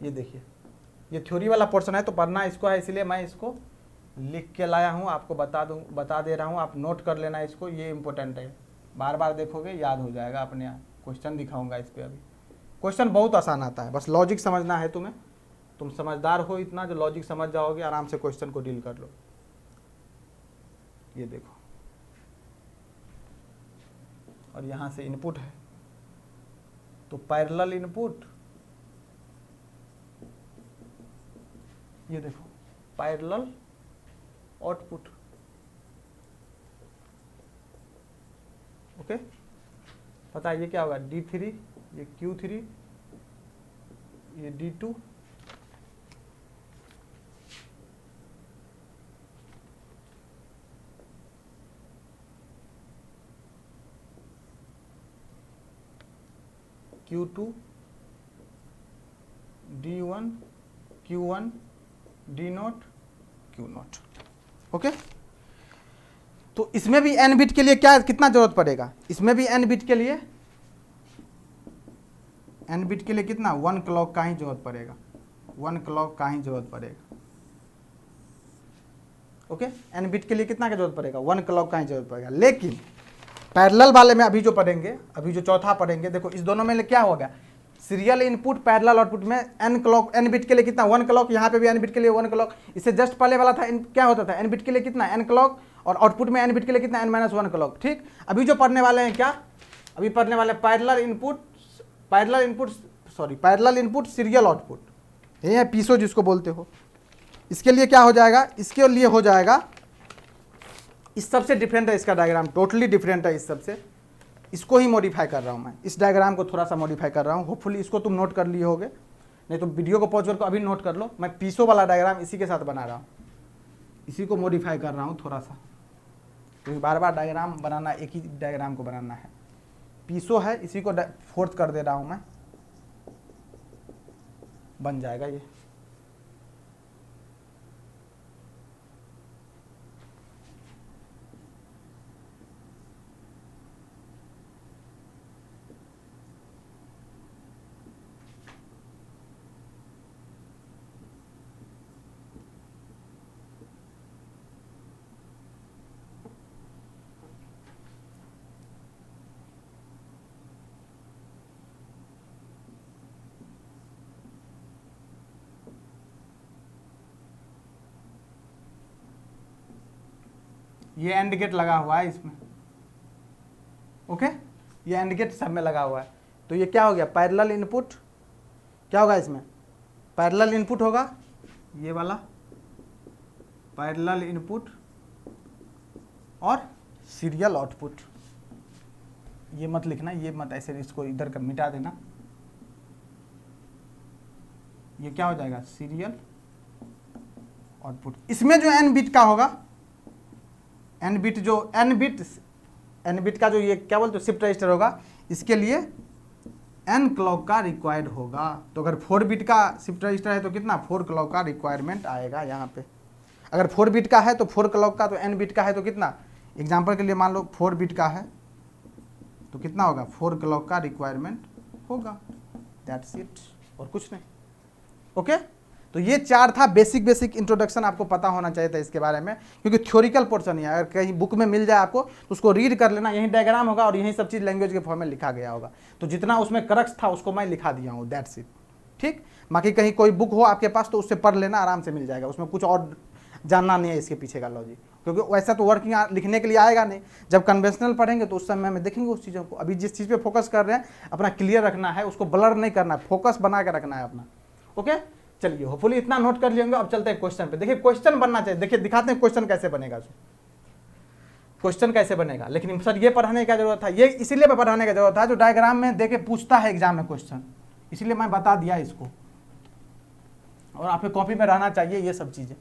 ये देखिए ये थ्योरी वाला पोर्शन है तो पढ़ना इसको है, इसलिए मैं इसको लिख के लाया हूँ, आपको बता दे रहा हूँ, आप नोट कर लेना इसको, ये इंपॉर्टेंट है, बार बार देखोगे याद हो जाएगा अपने आप। क्वेश्चन दिखाऊंगा इस पर, अभी क्वेश्चन बहुत आसान आता है, बस लॉजिक समझना है तुम्हें, तुम समझदार हो इतना जो लॉजिक समझ जाओगे, आराम से क्वेश्चन को डील कर लो। ये देखो, और यहाँ से इनपुट है तो पैरेलल इनपुट, ये देखो पैरेलल आउटपुट। ओके, पता है ये क्या होगा, D3, ये Q3, ये D2, Q2, D1, Q1, D0, Q0। Okay, तो इसमें भी n बिट के लिए क्या कितना जरूरत पड़ेगा, इसमें भी n बिट के लिए, n बिट के लिए कितना, 1 क्लॉक का ही जरूरत पड़ेगा, 1 क्लॉक का ही जरूरत पड़ेगा। ओके, n बिट के लिए कितना का जरूरत पड़ेगा, 1 क्लॉक का ही जरूरत पड़ेगा। लेकिन पैरेलल वाले में अभी जो पढ़ेंगे, अभी जो चौथा पढ़ेंगे, देखो इस दोनों में क्या होगा, सीरियल इनपुट पैरेलल आउटपुट में n बिट के लिए कितना, 1 क्लॉक, यहाँ पे भी n बिट के लिए 1 क्लॉक। इससे जस्ट पहले वाला था क्या होता था, n बिट के लिए कितना, n क्लॉक, और आउटपुट में n बिट के लिए कितना, n-1 क्लॉक। ठीक, अभी जो पढ़ने वाले हैं क्या, अभी पढ़ने वाले पैरेलल इनपुट सीरियल आउटपुट, ये है पीसो जिसको बोलते हो। इसके लिए क्या हो जाएगा, इसके लिए हो जाएगा, इस सबसे डिफरेंट है इसका डायग्राम, टोटली डिफरेंट है इस सबसे, इसको ही मॉडिफाई कर रहा हूँ मैं, इस डायग्राम को थोड़ा सा मॉडिफाई कर रहा हूँ। होपफुली इसको तुम नोट कर लिए होगे, नहीं तो वीडियो को पॉज करके अभी नोट कर लो। मैं पीसो वाला डायग्राम इसी के साथ बना रहा हूँ, इसी को मॉडिफाई कर रहा हूँ थोड़ा सा, क्योंकि बार बार डायग्राम बनाना, एक ही डायग्राम को बनाना है। पीसो है, इसी को फोर्थ कर दे रहा हूँ मैं, बन जाएगा ये। ये एंड गेट लगा हुआ है इसमें। ओके, ये एंड गेट सब में लगा हुआ है। तो ये क्या हो गया, पैरेलल इनपुट, क्या होगा इसमें, पैरेलल इनपुट होगा, ये वाला पैरेलल इनपुट और सीरियल आउटपुट, ये मत लिखना, ये मत ऐसे, इसको इधर का मिटा देना, ये क्या हो जाएगा सीरियल आउटपुट। इसमें जो n बिट का होगा, n बिट का जो ये क्या बोलते हो शिफ्ट रजिस्टर होगा, इसके लिए n क्लॉक का रिक्वायर्ड होगा। तो अगर 4 बिट का शिफ्ट रजिस्टर है तो कितना 4 क्लॉक का रिक्वायरमेंट आएगा यहाँ पे। अगर 4 बिट का है तो 4 क्लॉक का, तो n बिट का है तो कितना, एग्जांपल के लिए मान लो 4 बिट का है तो कितना होगा 4 क्लॉक का रिक्वायरमेंट होगा, दैट्स इट, और कुछ नहीं। ओके तो ये 4 था बेसिक इंट्रोडक्शन, आपको पता होना चाहिए था इसके बारे में, क्योंकि थ्योरिकल पोर्शन है, अगर कहीं बुक में मिल जाए आपको तो उसको रीड कर लेना, यही डायग्राम होगा और यही सब चीज़ लैंग्वेज के फॉर्म में लिखा गया होगा। तो जितना उसमें करक्स था उसको मैं लिखा दिया हूँ, दैट्स इट। ठीक, बाकी कहीं कोई बुक हो आपके पास तो उससे पढ़ लेना, आराम से मिल जाएगा, उसमें कुछ और जानना नहीं है इसके पीछे का लॉजिक, क्योंकि वैसा तो वर्किंग लिखने के लिए आएगा नहीं। जब कन्वेंशनल पढ़ेंगे तो उस समय में देखेंगे उस चीज़ों को। अभी जिस चीज़ पे फोकस कर रहे हैं अपना क्लियर रखना है, उसको ब्लर नहीं करना है, फोकस बना के रखना है अपना। ओके चलिए, होपफुली इतना नोट कर लिएंगे। अब चलते हैं क्वेश्चन पे। देखिए क्वेश्चन बनना चाहिए, देखिए दिखाते हैं क्वेश्चन कैसे बनेगा, क्वेश्चन कैसे बनेगा। लेकिन सर ये पढ़ाने की जरूरत था, ये इसीलिए पढ़ाने की जरूरत था जो डायग्राम में देके पूछता है एग्जाम में क्वेश्चन, इसीलिए मैं बता दिया इसको, और आपके कॉपी में रहना चाहिए ये सब चीजें।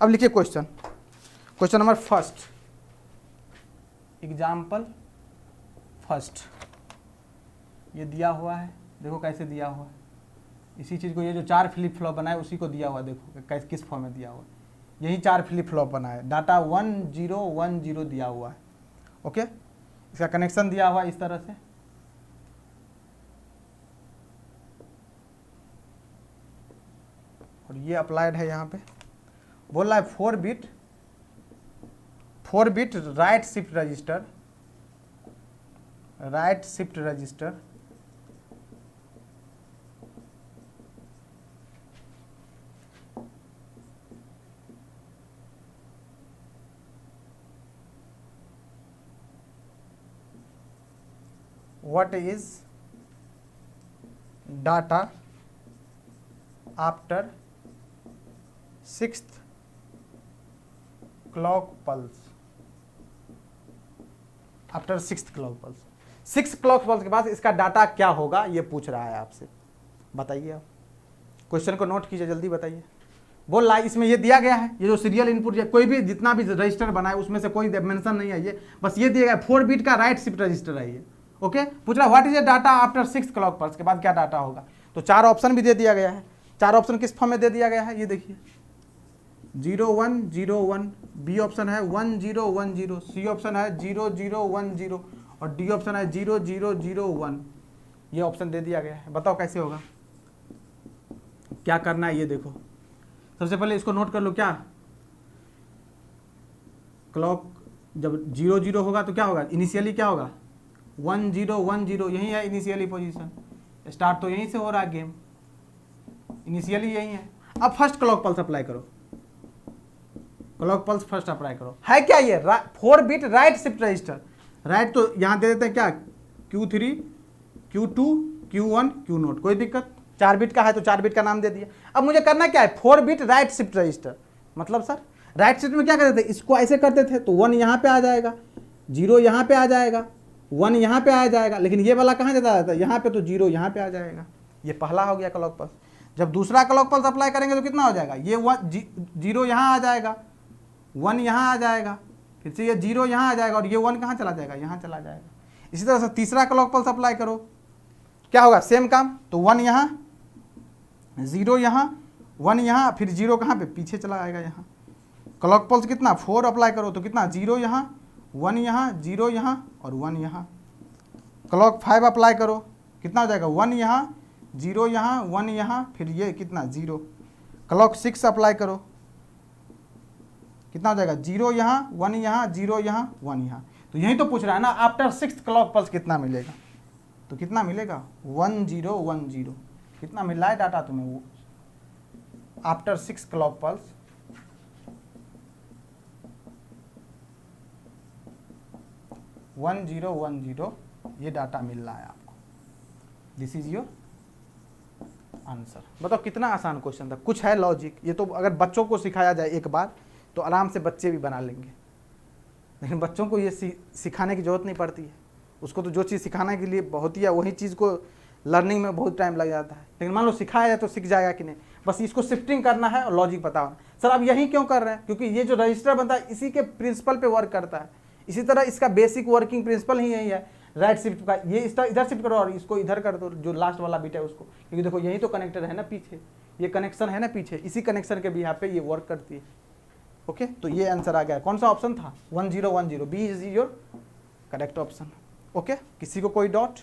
अब लिखिए question, question number first, example first, ये दिया हुआ है, देखो कैसे दिया हुआ है। इसी चीज़ को, ये जो 4 फ्लिप फ्लॉप बनाए उसी को दिया हुआ, देखो किस फॉर्म में दिया हुआ है, यही 4 फ्लिप फ्लॉप बना है, डाटा 1 0 1 0 दिया हुआ है। ओके, इसका कनेक्शन दिया हुआ है इस तरह से, और ये अप्लाइड है यहाँ पे। बोल रहा है 4 bit right shift register, what is data after 6th clock pulse, after 6th clock pulse. 6 clock pulse के बाद इसका डाटा क्या होगा ये पूछ रहा है आपसे, बताइए आप। क्वेश्चन को नोट कीजिए, जल्दी बताइए। बोल रहा है इसमें ये दिया गया है, ये जो सीरियल इनपुट, कोई भी जितना भी रजिस्टर बनाए उसमें से कोई मेंशन नहीं है, ये बस ये दिया गया 4 बिट का राइट शिफ्ट रजिस्टर है ये। ओके, पूछ रहा what is a data after 6th clock pulse, के बाद क्या डाटा होगा। तो 4 ऑप्शन भी दे दिया गया है। 4 ऑप्शन किस फॉर्म में दे दिया गया है, ये देखिए 0 1 0 1, बी ऑप्शन है 1 0 1 0, सी ऑप्शन है 0 0 1 0, और डी ऑप्शन है 0 0 0 1। ये ऑप्शन दे दिया गया है, बताओ कैसे होगा, क्या करना है ये देखो। सबसे पहले इसको नोट कर लो, क्या क्लॉक जब 0 0 होगा तो क्या होगा, इनिशियली क्या होगा 1 0 1 0, यही है इनिशियली पोजीशन, स्टार्ट तो यहीं से हो रहा है गेम, इनिशियली यही है। अब फर्स्ट क्लॉक पल्स अप्लाई करो, क्लॉक पल्स फर्स्ट अप्लाई करो, है क्या ये 4 bit right shift register. Right तो यहाँ दे देते हैं क्या Q3 Q2 Q1 Q0, कोई दिक्कत। 4 बिट का है तो 4 बिट का नाम दे दिया। अब मुझे करना क्या है 4 बिट राइट शिफ्ट रजिस्टर, मतलब सर राइट शिफ्ट में क्या करते थे, इसको ऐसे करते थे तो 1 यहाँ पे आ जाएगा, 0 यहाँ पे आ जाएगा, 1 यहाँ पे आ जाएगा, लेकिन ये वाला कहाँ जाता था यहाँ पे, तो 0 यहाँ पे आ जाएगा। ये पहला हो गया क्लॉक पल्स। जब दूसरा क्लॉक पल्स अप्लाई करेंगे तो कितना हो जाएगा, ये 0 यहाँ आ जाएगा, 1 यहाँ आ जाएगा, फिर से ये 0 यहाँ आ जाएगा, और ये 1 कहाँ चला जाएगा, यहाँ चला जाएगा। इसी तरह से तीसरा क्लॉक पल्स अप्लाई करो, क्या होगा सेम काम, तो 1 यहाँ, 0 यहाँ, 1 यहाँ, फिर 0 कहाँ पे पीछे चला आएगा यहाँ। क्लॉक पल्स कितना 4 अप्लाई करो तो कितना 0 यहाँ, 1 यहाँ, 0 यहाँ, और 1 यहाँ। क्लॉक 5 अप्लाई करो, कितना हो जाएगा 1 यहाँ, 0 यहाँ, 1 यहाँ, फिर ये कितना 0। क्लॉक 6 अप्लाई करो, कितना हो जाएगा 0 यहाँ, 1 यहाँ, 0 यहाँ, 1 यहाँ। तो यही तो पूछ रहा है ना, आफ्टर 6th क्लॉक पल्स कितना मिलेगा, तो कितना मिलेगा 1 0 1 0। कितना मिल रहा है डाटा तुम्हें वो after 6 clock pulse, one zero ये डाटा मिल रहा है आपको। This is your answer. बताओ कितना आसान क्वेश्चन था, कुछ है लॉजिक। ये तो अगर बच्चों को सिखाया जाए एक बार तो आराम से बच्चे भी बना लेंगे। लेकिन बच्चों को ये सिखाने की ज़रूरत नहीं पड़ती है। उसको तो जो चीज़ सिखाने के लिए होती है वही चीज़ को लर्निंग में बहुत टाइम लग जाता है। लेकिन मान लो सिखाया जाए तो सीख जाएगा कि नहीं, बस इसको शिफ्टिंग करना है और लॉजिक पता होना। सर आप यही क्यों कर रहे हैं? क्योंकि ये जो रजिस्टर बनता है इसी के प्रिंसिपल पे वर्क करता है। इसी तरह इसका बेसिक वर्किंग प्रिंसिपल ही यही है, राइट शिफ्ट का। ये इधर शिफ्ट करो और इसको इधर कर दो, जो लास्ट वाला बिट है उसको, क्योंकि देखो यही तो कनेक्टर है ना पीछे, ये कनेक्शन है ना पीछे, इसी कनेक्शन के भी यहाँ पे ये वर्क करती है। ओके, तो ये आंसर आ गया। कौन सा ऑप्शन था? 1010, B is your correct option. Okay, किसी को कोई डाउट?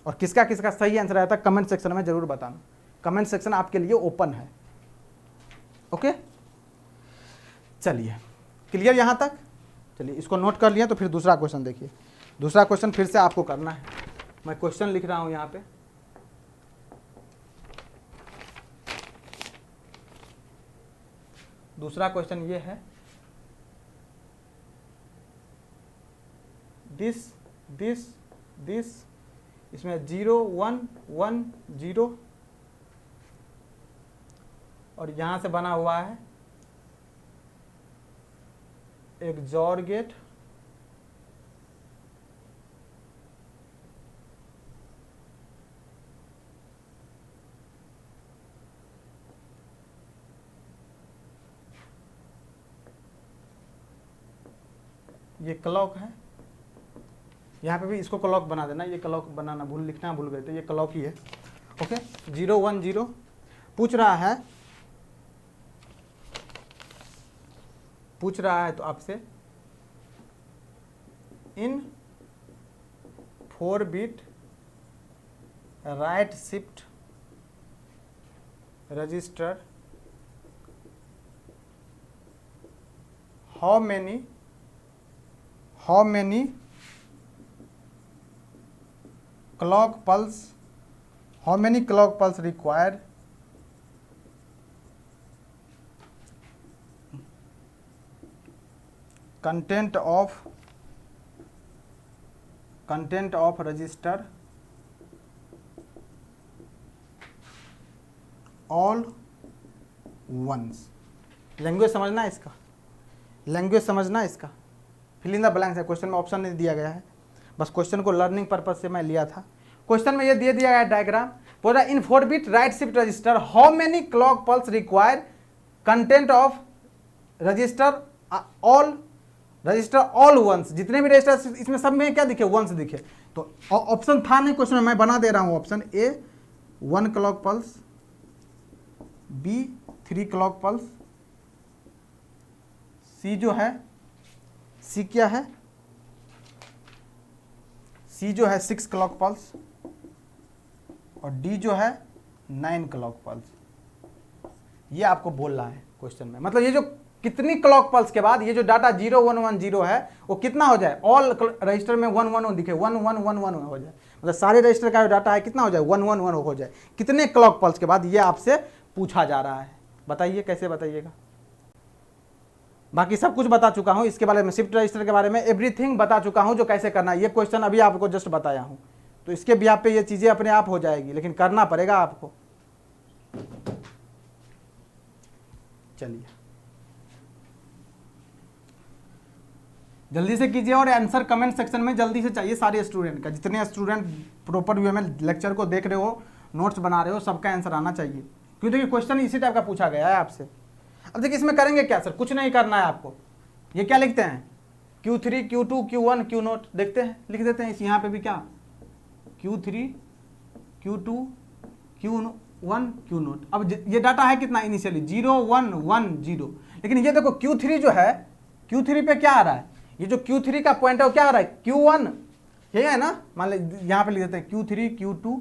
और किसका किसका सही आंसर आया था कमेंट सेक्शन में जरूर बताना। कमेंट सेक्शन आपके लिए ओपन है। ओके, चलिए क्लियर यहाँ तक? चलिए इसको नोट कर लिया तो फिर दूसरा क्वेश्चन देखिए। दूसरा क्वेश्चन फिर से आपको करना है। मैं क्वेश्चन लिख रहा हूँ यहाँ पे। दूसरा क्वेश्चन ये है, दिस इसमें 0 1 1 0 और यहां से बना हुआ है एक जॉर गेट, ये क्लॉक है। यहाँ पे भी इसको क्लॉक बना देना, ये क्लॉक बनाना लिखना भूल गए थे, ये क्लॉक ही है। ओके, 0 1 0 पूछ रहा है तो आपसे इन 4 bit right shift register how many clock pulse required content of register all ones। Language समझना है इसका, फिल इन द ब्लैंक्स है। क्वेश्चन में ऑप्शन नहीं दिया गया है, बस क्वेश्चन को लर्निंग पर्पज से मैं लिया था। क्वेश्चन में ये दे दिया गया डायग्राम, बोला in 4 bit right shift register how many clock pulse require content of register all once. जितने भी रजिस्टर इसमें सब में क्या दिखे? वंस दिखे। तो ऑप्शन था नहीं क्वेश्चन में, मैं बना दे रहा हूं option. A 1 clock pulse, B 3 clock pulse, C जो है क्या है? सी जो है 6 क्लॉक पल्स और डी जो है 9 क्लॉक पल्स। ये आपको बोल रहा है क्वेश्चन में। मतलब ये जो कितनी क्लॉक पल्स के बाद ये जो डाटा 0 1 1 0 है वो कितना हो जाए? ऑल रजिस्टर में 1 1 1 दिखे, 1 1 1 1 हो जाए। मतलब सारे रजिस्टर का जो डाटा है कितना हो जाए? 1 1 1 हो जाए। कितने क्लॉक पल्स के बाद? ये आपसे पूछा जा रहा है। बताइए कैसे बताइएगा। बाकी सब कुछ बता चुका हूं इसके बारे में, शिफ्ट रजिस्टर के बारे में एवरीथिंग बता चुका हूं जो कैसे करना है। ये क्वेश्चन अभी आपको जस्ट बताया हूं, तो इसके भी आप पे ये चीजें अपने आप हो जाएगी, लेकिन करना पड़ेगा आपको। चलिए जल्दी से कीजिए और आंसर कमेंट सेक्शन में जल्दी से चाहिए सारे स्टूडेंट का। जितने स्टूडेंट प्रॉपर वे में लेक्चर को देख रहे हो, नोट्स बना रहे हो, सबका आंसर आना चाहिए, क्योंकि देखिए क्वेश्चन इसी टाइप का पूछा गया है आपसे। अब देखिए इसमें करेंगे क्या सर? कुछ नहीं करना है आपको। ये क्या लिखते हैं? Q3 Q2 Q1 Q note देखते हैं, लिख देते हैं। इस यहाँ पे भी क्या Q3 Q2 Q1 Q note. अब ये डाटा है कितना इनिशियली? 0 1 1 0। लेकिन ये देखो Q3 जो है, Q3 पे क्या आ रहा है? ये जो Q3 का पॉइंट है वो क्या आ रहा है? Q1, ये है ना। मान लीजिए यहाँ पे लिख देते हैं Q3 Q2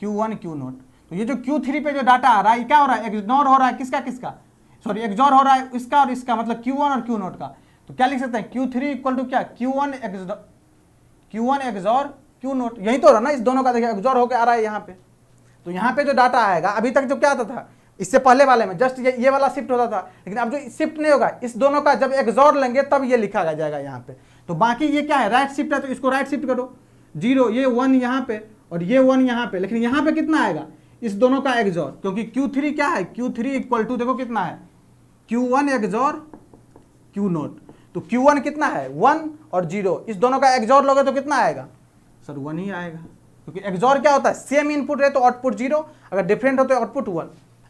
Q1 Q note. तो ये जो Q3 पे जो डाटा आ रहा है, ये क्या हो रहा है? इग्नोर हो रहा है किसका? सॉरी, एक्सॉर हो रहा है इसका और इसका, मतलब Q1 और Q नोट का। तो क्या लिख सकते हैं? Q3 इक्वल टू क्या? Q1 XOR Q note. यही तो हो रहा ना इस दोनों का। देखिए एक्सॉर होकर आ रहा है यहाँ पे। तो यहाँ पे जो डाटा आएगा, अभी तक जो क्या आता था इससे पहले वाले में जस्ट ये वाला शिफ्ट होता था, लेकिन अब जो शिफ्ट नहीं होगा, इस दोनों का जब एक्सॉर लेंगे तब ये लिखा जाएगा यहाँ पे। तो बाकी ये क्या है? राइट शिफ्ट है, तो इसको राइट शिफ्ट करो। 0 ये 1 यहाँ पे और ये 1 यहाँ पे, लेकिन यहाँ पे कितना आएगा? इस दोनों का एक्सॉर, क्योंकि Q3 क्या है? Q3 इक्वल टू देखो कितना है? Q1 XOR Q note. तो Q1 कितना है 1 और 0, इस दोनों का एक्सॉर लोगे तो कितना आएगा सर 1 ही आएगा, क्योंकि एक्सॉर क्या होता है सेम इनपुट है तो आउटपुट 0, अगर डिफरेंट हो तो आउटपुट 1।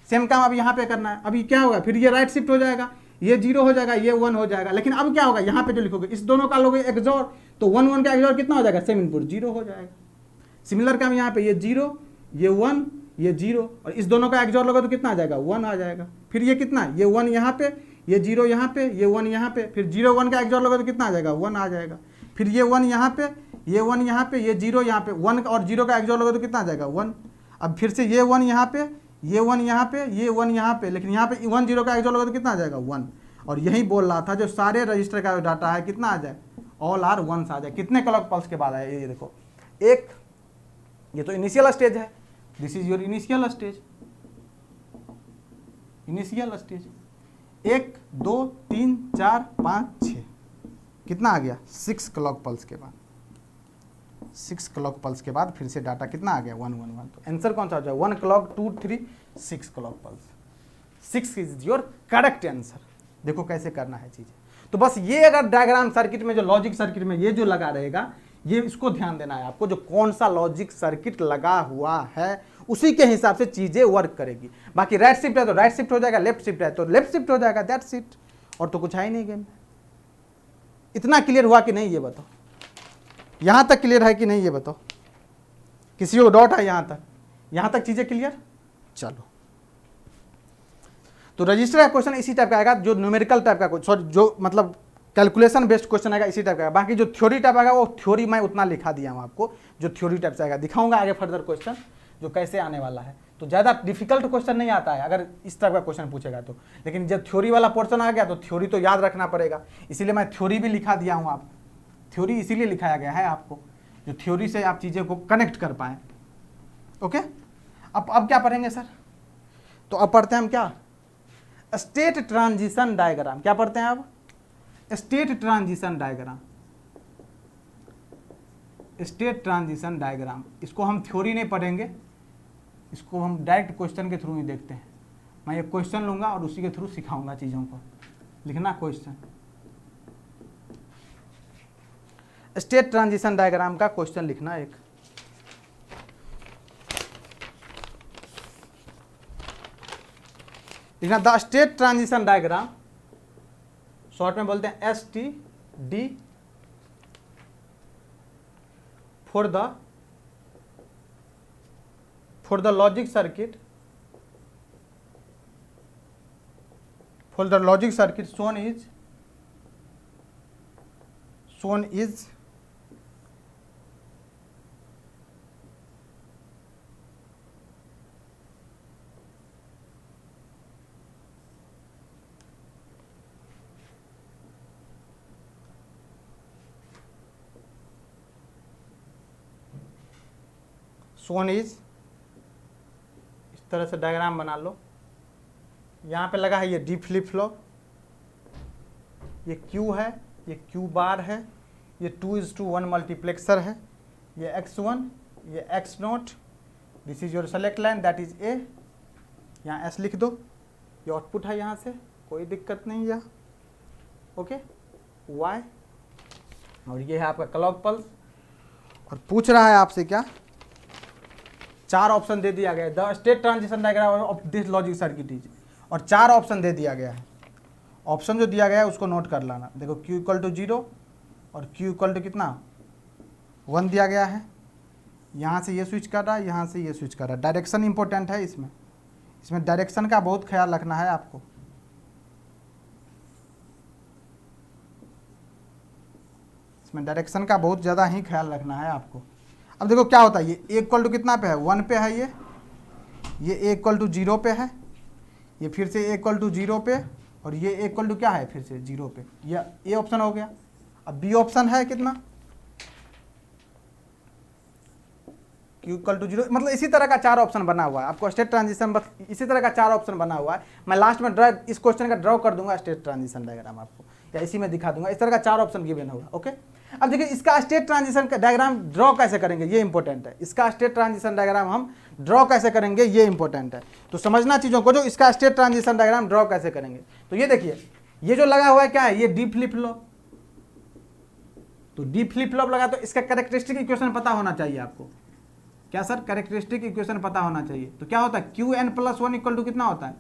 सेम काम अब यहाँ पे करना है। अभी क्या होगा, फिर ये राइट शिफ्ट हो जाएगा, ये 0 हो जाएगा, ये 1 हो जाएगा। लेकिन अब क्या होगा, यहाँ पे जो लिखोगे इस दोनों का लोगे एक्सॉर तो 1 1 का एक्सॉर कितना हो जाएगा, सेम इनपुट 0 हो जाएगा। सिमिलर काम यहाँ पे ये 0 ये 1 ये 0, और इस दोनों का एक्सॉर लोगे तो कितना आ जाएगा 1 आ जाएगा। फिर ये कितना, ये 1 यहाँ पे, ये 0 यहाँ पे, ये 1 यहाँ पे, फिर 0 1 का एक्सॉर लोगे तो कितना आ जाएगा 1 आ जाएगा। फिर ये 1 यहाँ पे, ये 1 यहाँ पे, ये 0 यहाँ पे, 1 और 0 का एक्सॉर लोगे तो कितना आ जाएगा 1। अब फिर से ये 1 यहाँ पे, ये 1 यहाँ पे, ये 1 यहाँ पे, लेकिन यहाँ पे 1 0 का एक्सॉर लोगे तो कितना आ जाएगा 1। और यही बोल रहा था जो सारे रजिस्टर का डाटा है कितना आ जाए, ऑल आर वंस आ जाए। कितने क्लॉक पल्स के बाद आए, ये देखो एक, ये तो इनिशियल स्टेज है, this is your initial stage, initial stage 1 2 3 4 5 6, कितना आ गया 6 क्लॉक पल्स के बाद, 6 क्लॉक पल्स के बाद फिर से डाटा कितना आ गया 1 1 1। तो आंसर कौन सा हो जाएगा 1 clock 2 3 6 clock pulse, 6 is your correct answer. देखो कैसे करना है चीजें। तो बस ये अगर डायग्राम सर्किट में जो लॉजिक सर्किट में ये जो लगा रहेगा, ये इसको ध्यान देना है आपको, जो कौन सा लॉजिक सर्किट लगा हुआ है उसी के हिसाब से चीजें वर्क करेगी। बाकी राइट शिफ्ट है तो राइट शिफ्ट हो जाएगा, लेफ्ट शिफ्ट है तो लेफ्ट शिफ्ट हो जाएगा, दैट्स इट। और तो कुछ है ही नहीं गेम में। इतना क्लियर हुआ कि नहीं ये बताओ, यहां तक क्लियर है कि नहीं ये बताओ, किसी को डाउट है यहां तक चीजें क्लियर। चलो, तो रजिस्टर का क्वेश्चन इसी टाइप का आएगा, जो न्यूमेरिकल टाइप का, सॉरी जो मतलब कैलकुलेशन बेस्ड क्वेश्चन आएगा इसी टाइप का। बाकी जो थ्योरी टाइप आएगा वो थ्योरी मैं उतना लिखा दिया हूं आपको, जो थ्योरी टाइप से आएगा दिखाऊंगा आगे फर्दर क्वेश्चन जो कैसे आने वाला है। तो ज़्यादा डिफिकल्ट क्वेश्चन नहीं आता है अगर इस टाइप का क्वेश्चन पूछेगा तो, लेकिन जब थ्योरी वाला पोर्शन आ गया तो थ्योरी तो याद रखना पड़ेगा, इसीलिए मैं थ्योरी भी लिखा दिया हूँ। आप थ्योरी इसीलिए लिखाया गया है आपको, जो थ्योरी से आप चीज़ें को कनेक्ट कर पाएँ। ओके, अब क्या पढ़ेंगे सर, तो अब पढ़ते हैं हम क्या, स्टेट ट्रांजिशन डायग्राम। क्या पढ़ते हैं अब, state transition diagram, state transition diagram. इसको हम थ्योरी नहीं पढ़ेंगे, इसको हम डायरेक्ट क्वेश्चन के थ्रू ही देखते हैं। मैं एक क्वेश्चन लूंगा और उसी के थ्रू सिखाऊंगा चीज़ों को लिखना। क्वेश्चन, स्टेट ट्रांजिशन डायग्राम का क्वेश्चन लिखना एक। लिखना the state transition diagram, short में बोलते हैं STD, for the logic circuit, for the logic circuit shown is इस तरह से डायग्राम बना लो। यहाँ पे लगा है ये डी फ्लिप फ्लॉप, ये Q है, ये Q बार है, ये 2:1 मल्टीप्लेक्सर है, ये X1, ये X0, this is your select line that is A, यहाँ S लिख दो, ये आउटपुट है यहाँ से, कोई दिक्कत नहीं यहाँ। ओके, Y, और ये है आपका क्लॉक पल्स। और पूछ रहा है आपसे क्या, 4 ऑप्शन दे दिया गया है, the state transition diagram of this logic circuit is, और 4 ऑप्शन दे दिया गया है। ऑप्शन जो दिया गया है उसको नोट कर लाना। देखो Q = 0 और Q = कितना 1 दिया गया है। यहाँ से ये स्विच कर रहा है, यहाँ से ये स्विच कर रहा है। डायरेक्शन इंपॉर्टेंट है इसमें डायरेक्शन का बहुत ख्याल रखना है आपको। इसमें डायरेक्शन का बहुत ज़्यादा ही ख्याल रखना है आपको। अब देखो क्या होता है, ये A = कितना पे है 1 पे है, ये A = 0 पे है, ये फिर से A = 0 पे, और ये A = क्या है फिर से 0 पे। ये ऑप्शन हो गया। अब B ऑप्शन है कितना Q = 0, मतलब इसी तरह का 4 ऑप्शन बना हुआ है आपको। स्टेट ट्रांजिशन बस इसी तरह का 4 ऑप्शन बना हुआ है। मैं लास्ट में इस क्वेश्चन का ड्रॉ कर दूंगा स्टेट ट्रांजिशन डायग्राम आपको, या इसी में दिखा दूंगा। इस तरह का 4 ऑप्शन गिवन होगा। ओके, अब देखिए इसका स्टेट ट्रांजिशन का डायग्राम ड्रॉ कैसे करेंगे ये इंपॉर्टेंट है। इसका स्टेट ट्रांजिशन डायग्राम हम ड्रॉ कैसे करेंगे ये इंपॉर्टेंट है। तो समझना चीज़ों को, जो इसका स्टेट ट्रांजिशन डायग्राम ड्रॉ कैसे करेंगे। तो ये देखिए, ये जो लगा हुआ है क्या है, ये डी फ्लिप फ्लॉप, तो डी फ्लिप फ्लॉप लगा तो इसका कैरेक्टरिस्टिक इक्वेशन पता होना चाहिए आपको। क्या सर? कैरेक्टरिस्टिक इक्वेशन पता होना चाहिए। तो क्या होता है? Q N plus one equal to कितना होता है?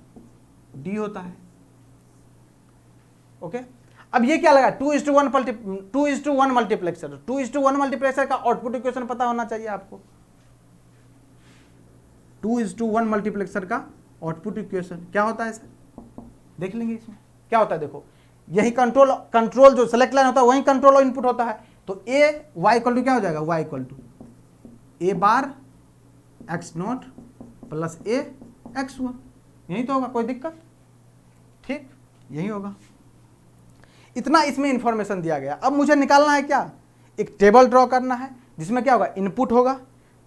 डी होता है। ओके, अब ये क्या लगा? 2:1 मल्टीप्लेक्सर। 2:1 मल्टीप्लेक्सर का आउटपुट इक्वेशन पता होना चाहिए आपको। 2:1 मल्टीप्लेक्सर का आउटपुट इक्वेशन क्या होता है सर? देख लेंगे इसमें क्या होता है। देखो, यही कंट्रोल जो सेलेक्ट लाइन होता है वही कंट्रोल इनपुट होता है। तो ए वाई इक्वल टू क्या हो जाएगा? Y equal to A bar x not plus A x one. यही तो होगा, कोई दिक्कत? ठीक, यही होगा। इतना इसमें इंफॉर्मेशन दिया गया। अब मुझे निकालना है क्या? एक टेबल ड्रॉ करना है जिसमें क्या होगा? इनपुट होगा,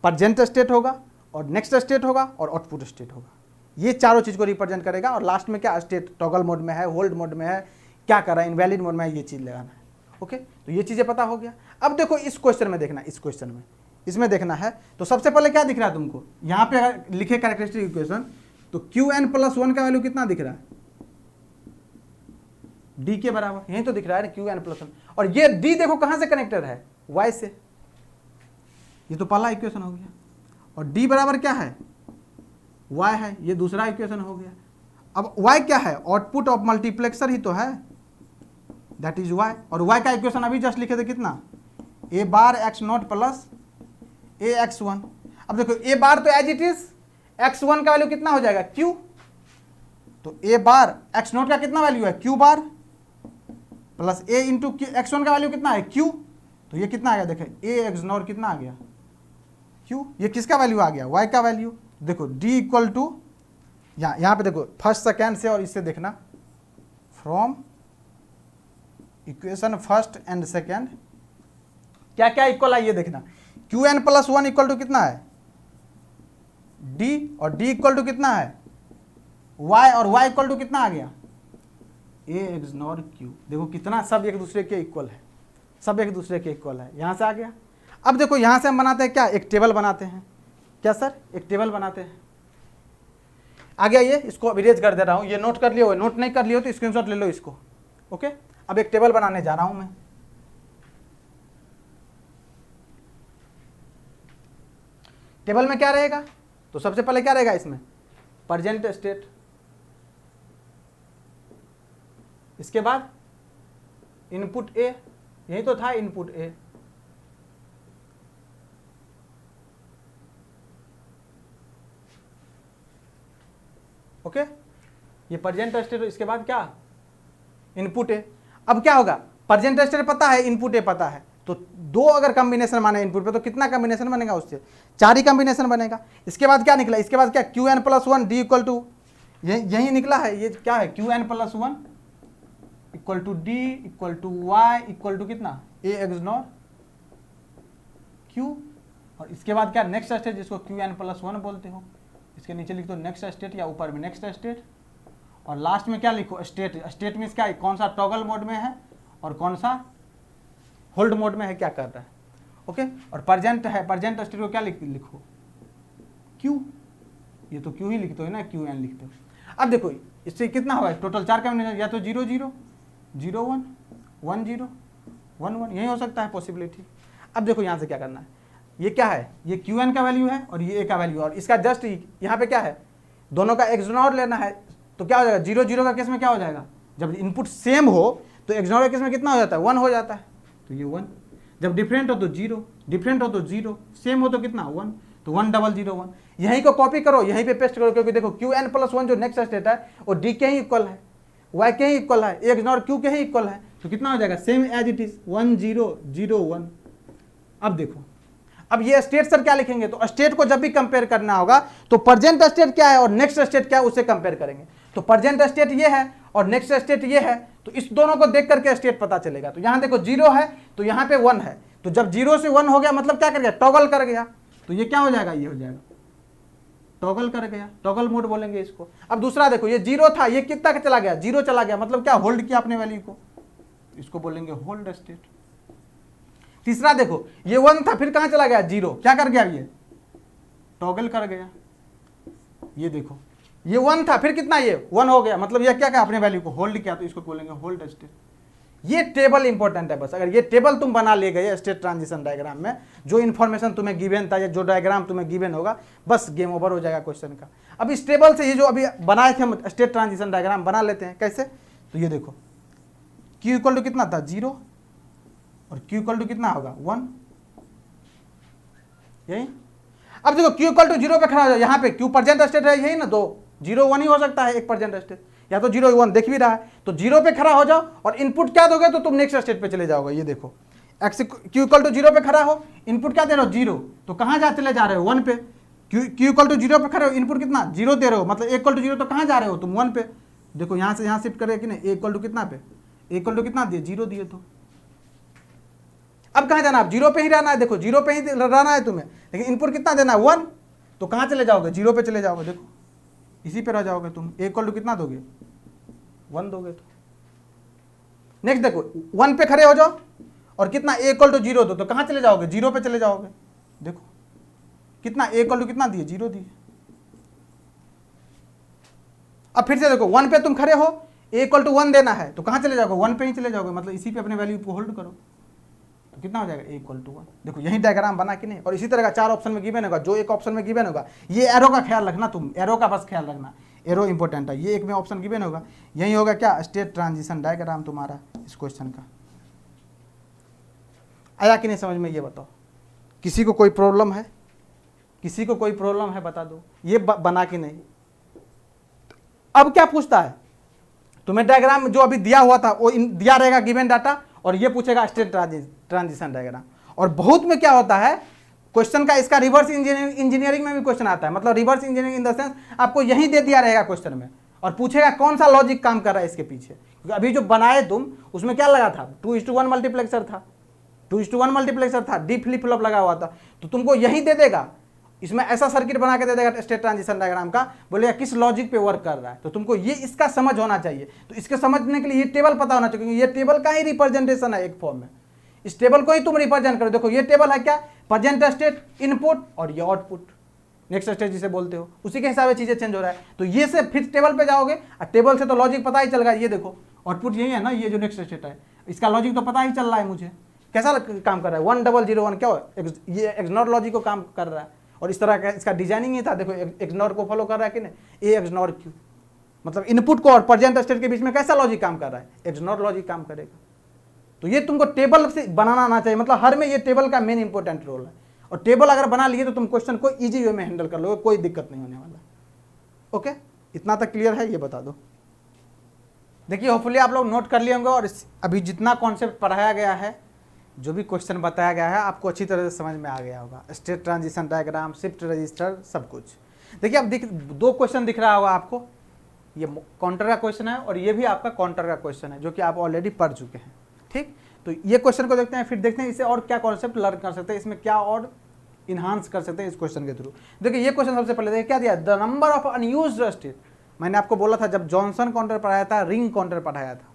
प्रेजेंट स्टेट होगा, और नेक्स्ट स्टेट होगा, और आउटपुट स्टेट होगा। ये चारों चीज को रिप्रेजेंट करेगा। और लास्ट में क्या स्टेट? टॉगल मोड में है, होल्ड मोड में है, क्या कर रहा है, इनवैलिड मोड में है, ये चीज लगाना है। ओके, तो ये चीजें पता हो गया। अब देखो इस क्वेश्चन में देखना, इस क्वेश्चन में इसमें देखना है। तो सबसे पहले क्या दिख रहा है तुमको? यहाँ पे अगर लिखे कैरेक्टरिस्टिक इक्वेशन तो क्यू एन प्लस वन का वैल्यू कितना दिख रहा है? डी के बराबर। यही तो दिख रहा है क्यू एन प्लस वन। और ये डी देखो कहां से कनेक्टेड है? वाई से। ये तो पहला इक्वेशन हो गया। और डी बराबर क्या है? वाई है। ये दूसरा इक्वेशन हो गया। अब वाई क्या है? आउटपुट ऑफ मल्टीप्लेक्सर ही तो है, दैट इज वाई। और वाई का इक्वेशन अभी जस्ट लिखे थे कितना? A bar x not plus A x one. अब देखो ए बार तो as it is, x one का वैल्यू कितना हो जाएगा? क्यू। तो ए बार एक्स नॉट का कितना वैल्यू है? क्यू बार प्लस ए इंटू एक्स वन का वैल्यू कितना है? क्यू। तो ये कितना आ गया? देखें ए एक्स नॉट कितना आ गया? क्यू। ये किसका वैल्यू आ गया? वाई का वैल्यू। देखो डी इक्वल टू, यहाँ पे देखो फर्स्ट सेकेंड से और इससे देखना, from equation first and second क्या क्या इक्वल है ये देखना। Q N plus one equal to कितना है? डी। और डी इक्वल टू कितना है? वाई। और वाई इक्वल टू कितना आ गया? ए एक्स नॉट क्यू। देखो कितना सब एक दूसरे के इक्वल है, सब एक दूसरे के इक्वल है। यहां से आ गया। अब देखो यहां से हम बनाते हैं क्या? एक टेबल बनाते हैं। क्या सर? एक टेबल बनाते हैं। आ गया ये, इसको इरेज कर दे रहा हूं। ये नोट कर लियो, नोट नहीं कर लियो तो स्क्रीनशॉट ले लो इसको। ओके, अब एक टेबल बनाने जा रहा हूं मैं। टेबल में क्या रहेगा? तो सबसे पहले क्या रहेगा इसमें? Present state. इसके बाद इनपुट ए, यही तो था इनपुट ए। ओके, ये प्रेजेंट स्टेट। इसके बाद क्या? Input A. अब क्या होगा? प्रेजेंट स्टेट पता है, इनपुट ए पता है, तो दो अगर कॉम्बिनेशन माने इनपुट पे तो कितना कॉम्बिनेशन बनेगा? उससे 4 ही कॉम्बिनेशन बनेगा। इसके बाद क्या निकला? इसके बाद क्या? Q N plus one D equal to, यही निकला है। ये क्या है? Q N plus one equal to D equal to Y equal to कितना? A X not Q. और इसके बाद क्या? नेक्स्ट स्टेट, जिसको क्यू एन प्लस वन बोलते हो। इसके नीचे लिख दो नेक्स्ट स्टेट, या ऊपर में नेक्स्ट स्टेट। और लास्ट में क्या लिखो? स्टेट। स्टेट मीन्स क्या है? कौन सा टॉगल मोड में है और कौन सा होल्ड मोड में है, क्या कर रहा है। ओके, और प्रेजेंट है, प्रेजेंट स्टेट को क्या लिखो? क्यू। ये तो क्यू ही लिखते हो ना, क्यू एन लिखते हो। अब देखो इससे कितना होगा? टोटल 4 कॉम्बिनेशन, या तो 0 0 0 1 1 0 1 1, यही हो सकता है पॉसिबिलिटी। अब देखो यहाँ से क्या करना है? ये क्या है? ये क्यू एन का वैल्यू है और ये ए का वैल्यू है, और इसका जस्ट यहाँ पे क्या है? दोनों का एक्सनॉट लेना है। तो क्या हो जाएगा? 0 0 का केस में क्या हो जाएगा? जब इनपुट सेम हो तो एक्सनॉट का केस में कितना हो जाता है? 1 हो जाता है। तो ये 1। जब डिफरेंट हो तो 0, डिफरेंट हो तो 0, सेम हो तो कितना? 1। तो 1 0 0 1। यहीं को कॉपी करो, यहीं पे पेस्ट करो, क्योंकि देखो क्यू एन प्लस वन जो नेक्स्ट स्टेट है वो डी के ही इक्वल है, वाई के ही इक्वल है, एक्स नॉट क्यू के ही इक्वल है। तो कितना हो जाएगा? Same as it is 1 0 0 1। अब देखो, अब ये स्टेट सर क्या लिखेंगे? तो स्टेट को जब भी कंपेयर करना होगा तो प्रेजेंट स्टेट क्या है और नेक्स्ट स्टेट क्या है उससे कंपेयर करेंगे। तो प्रेजेंट स्टेट ये है और नेक्स्ट स्टेट ये है, तो इस दोनों को देख करके स्टेट पता चलेगा। तो यहाँ देखो 0 है तो यहाँ पे 1 है, तो जब 0 से 1 हो गया मतलब क्या कर गया? टॉगल कर गया। तो ये क्या हो जाएगा? ये हो जाएगा टॉगल कर गया, टॉगल मोड बोलेंगे इसको। अब दूसरा देखो, ये 0 था, ये कितना का चला गया? 0 चला गया, मतलब क्या? होल्ड किया अपने वैल्यू को, इसको बोलेंगे होल्ड स्टेट। तीसरा देखो, ये 1 था, फिर कहां चला गया? 0, क्या कर गया? ये टॉगल कर गया। ये देखो, ये 1 था, फिर कितना? ये 1 हो गया, मतलब ये क्या? अपने वैल्यू को होल्ड किया, तो इसको बोलेंगे होल्ड स्टेट। ये टेबल इंपॉर्टेंट है बस। अगर ये टेबल तुम बना ले गए स्टेट ट्रांजिशन डायग्राम में, जो इन्फॉर्मेशन तुम्हें गिवन था या जो डायग्राम तुम्हें गिवन होगा, बस गेम ओवर हो जाएगा क्वेश्चन का। अब इस टेबल से ये जो अभी बनाए थे हम स्टेट ट्रांजिशन डायग्राम बना लेते हैं। कैसे? तो ये देखो Q इक्वल टू कितना था 0 और Q इक्वल टू कितना होगा 1, यही। अब देखो Q इक्वल टू 0 पे खड़ा हो जाए, यहाँ पे Q प्रेजेंट स्टेट है, यही ना, 2 0 1 ही हो सकता है, एक प्रेजेंट स्टेट, या तो 0 1 देख भी रहा है। तो 0 पे खड़ा हो जाओ और इनपुट क्या दोगे तो तुम नेक्स्ट स्टेट पे चले जाओगे। ये देखो Q इक्वल टू 0 पे खड़ा हो, इनपुट क्या दे रहे हो 0, तो कहाँ चले जा रहे हो 1 पे। Q इक्वल टू 0 पे खड़े हो, इनपुट कितना 0 दे रहे हो, मतलब इक्वल टू 0, तो कहाँ जा रहे हो तुम 1 पे। देखो यहाँ से यहाँ शिफ्ट करेगा कि नहीं, इक्वल टू कितना पे, इक्वल टू कितना दिए 0 दिए। तो अब कहाँ जाना, आप 0 पे ही रहना है। देखो 0 पे ही रहना है तुम्हें, लेकिन इनपुट कितना देना है 1, तो कहाँ चले जाओगे 0 पे चले जाओगे। देखो इसी पे रह जाओगे तुम। इक्वल टू कितना दोगे 1 दोगे। तो नेक्स्ट देखो 1 पे खड़े हो जाओ और कितना इक्वल टू 0 दो, तो कहाँ चले जाओगे 0 पे चले जाओगे। देखो कितना इक्वल टू कितना दिए 0 दिए। अब फिर से देखो 1 पे तुम खड़े हो, इक्वल टू 1 देना है, तो कहाँ चले जाओगे 1 पे ही चले जाओगे, मतलब इसी पे अपने वैल्यू को होल्ड करो। तो कितना हो जाएगा इक्वल टू 1। देखो यही डायग्राम बना कि नहीं। और इसी तरह का 4 ऑप्शन में गिवन होगा, जो एक ऑप्शन में गिवन होगा, ये एरो का ख्याल रखना तुम, एरो का बस ख्याल रखना, एरो इंपॉर्टेंट है। ये एक में ऑप्शन गिवन होगा, यही होगा क्या स्टेट ट्रांजिशन डायग्राम तुम्हारा इस क्वेश्चन का। आया कि नहीं समझ में, ये बताओ। किसी को कोई प्रॉब्लम है, किसी को कोई प्रॉब्लम है बता दो, ये बना कि नहीं। अब क्या पूछता है तुम्हें, डायग्राम जो अभी दिया हुआ था वो दिया रहेगा गिवन डाटा, और ये पूछेगा स्टेट ट्रांजिशन डायग्राम। और बहुत में क्या होता है क्वेश्चन का, इसका रिवर्स इंजीनियरिंग में भी क्वेश्चन आता है, मतलब reverse engineering in the sense आपको यही दे दिया रहेगा क्वेश्चन में, और पूछेगा कौन सा लॉजिक काम कर रहा है इसके पीछे। क्योंकि अभी जो बनाए तुम उसमें क्या लगा था 2:1 मल्टीप्लेक्सर था, 2:1 मल्टीप्लेक्सर था, डी फ्लिप फ्लॉप लगा हुआ था। तो तुमको यही दे देगा, इसमें ऐसा सर्किट बना के दे देगा स्टेट ट्रांजिशन डायग्राम का, बोलेगा किस लॉजिक पे वर्क कर रहा है। तो तुमको ये इसका समझ होना चाहिए। तो इसके समझने के लिए ये टेबल पता होना चाहिए, क्योंकि ये टेबल का ही रिप्रेजेंटेशन है एक फॉर्म में। इस टेबल को ही तुम रिप्रेजेंट करो। देखो ये टेबल है क्या, प्रेजेंट स्टेट, इनपुट और ये आउटपुट, नेक्स्ट स्टेट जिसे बोलते हो, उसी के हिसाब से चीजें चेंज हो रहा है। तो ये से फिर टेबल पे जाओगे और टेबल से तो लॉजिक पता ही चल गया। ये देखो आउटपुट यही है ना, ये जो नेक्स्ट स्टेट है, इसका लॉजिक तो पता ही चल रहा है मुझे कैसा काम कर रहा है। 1001 क्या हो, ये एक्सनॉर लॉजिक को काम कर रहा है। और इस तरह का इसका डिजाइनिंग ही था। देखो एक्सनॉर को फॉलो कर रहा है कि नहीं, ए एक्सनॉर क्यू, मतलब इनपुट को और प्रेजेंट स्टेट के बीच में कैसा लॉजिक काम कर रहा है, एक्सनॉर लॉजिक काम करेगा। तो ये तुमको टेबल से बनाना आना चाहिए, मतलब हर में ये टेबल का मेन इंपॉर्टेंट रोल है। और टेबल अगर बना लिए तो तुम क्वेश्चन को इजी वे में हैंडल कर लोगे, कोई दिक्कत नहीं होने वाला। ओके, इतना तक क्लियर है, ये बता दो। देखिए होपफुली आप लोग नोट कर लिए होंगे, और अभी जितना कॉन्सेप्ट पढ़ाया गया है, जो भी क्वेश्चन बताया गया है, आपको अच्छी तरह से समझ में आ गया होगा। State transition diagram, shift register, सब कुछ। देखिए अब 2 क्वेश्चन दिख रहा होगा आपको, ये काउंटर का क्वेश्चन है और ये भी आपका काउंटर का क्वेश्चन है, जो कि आप ऑलरेडी पढ़ चुके हैं। ठीक, तो ये क्वेश्चन को देखते हैं, फिर देखते हैं इसे और क्या कॉन्सेप्ट लर्न कर सकते हैं, इसमें क्या और इन्हांस कर सकते हैं इस क्वेश्चन के थ्रू। देखिए ये क्वेश्चन सबसे पहले देखिए क्या दिया, the number of unused state. मैंने आपको बोला था जब जॉनसन काउंटर पढ़ाया था, रिंग काउंटर पढ़ाया था,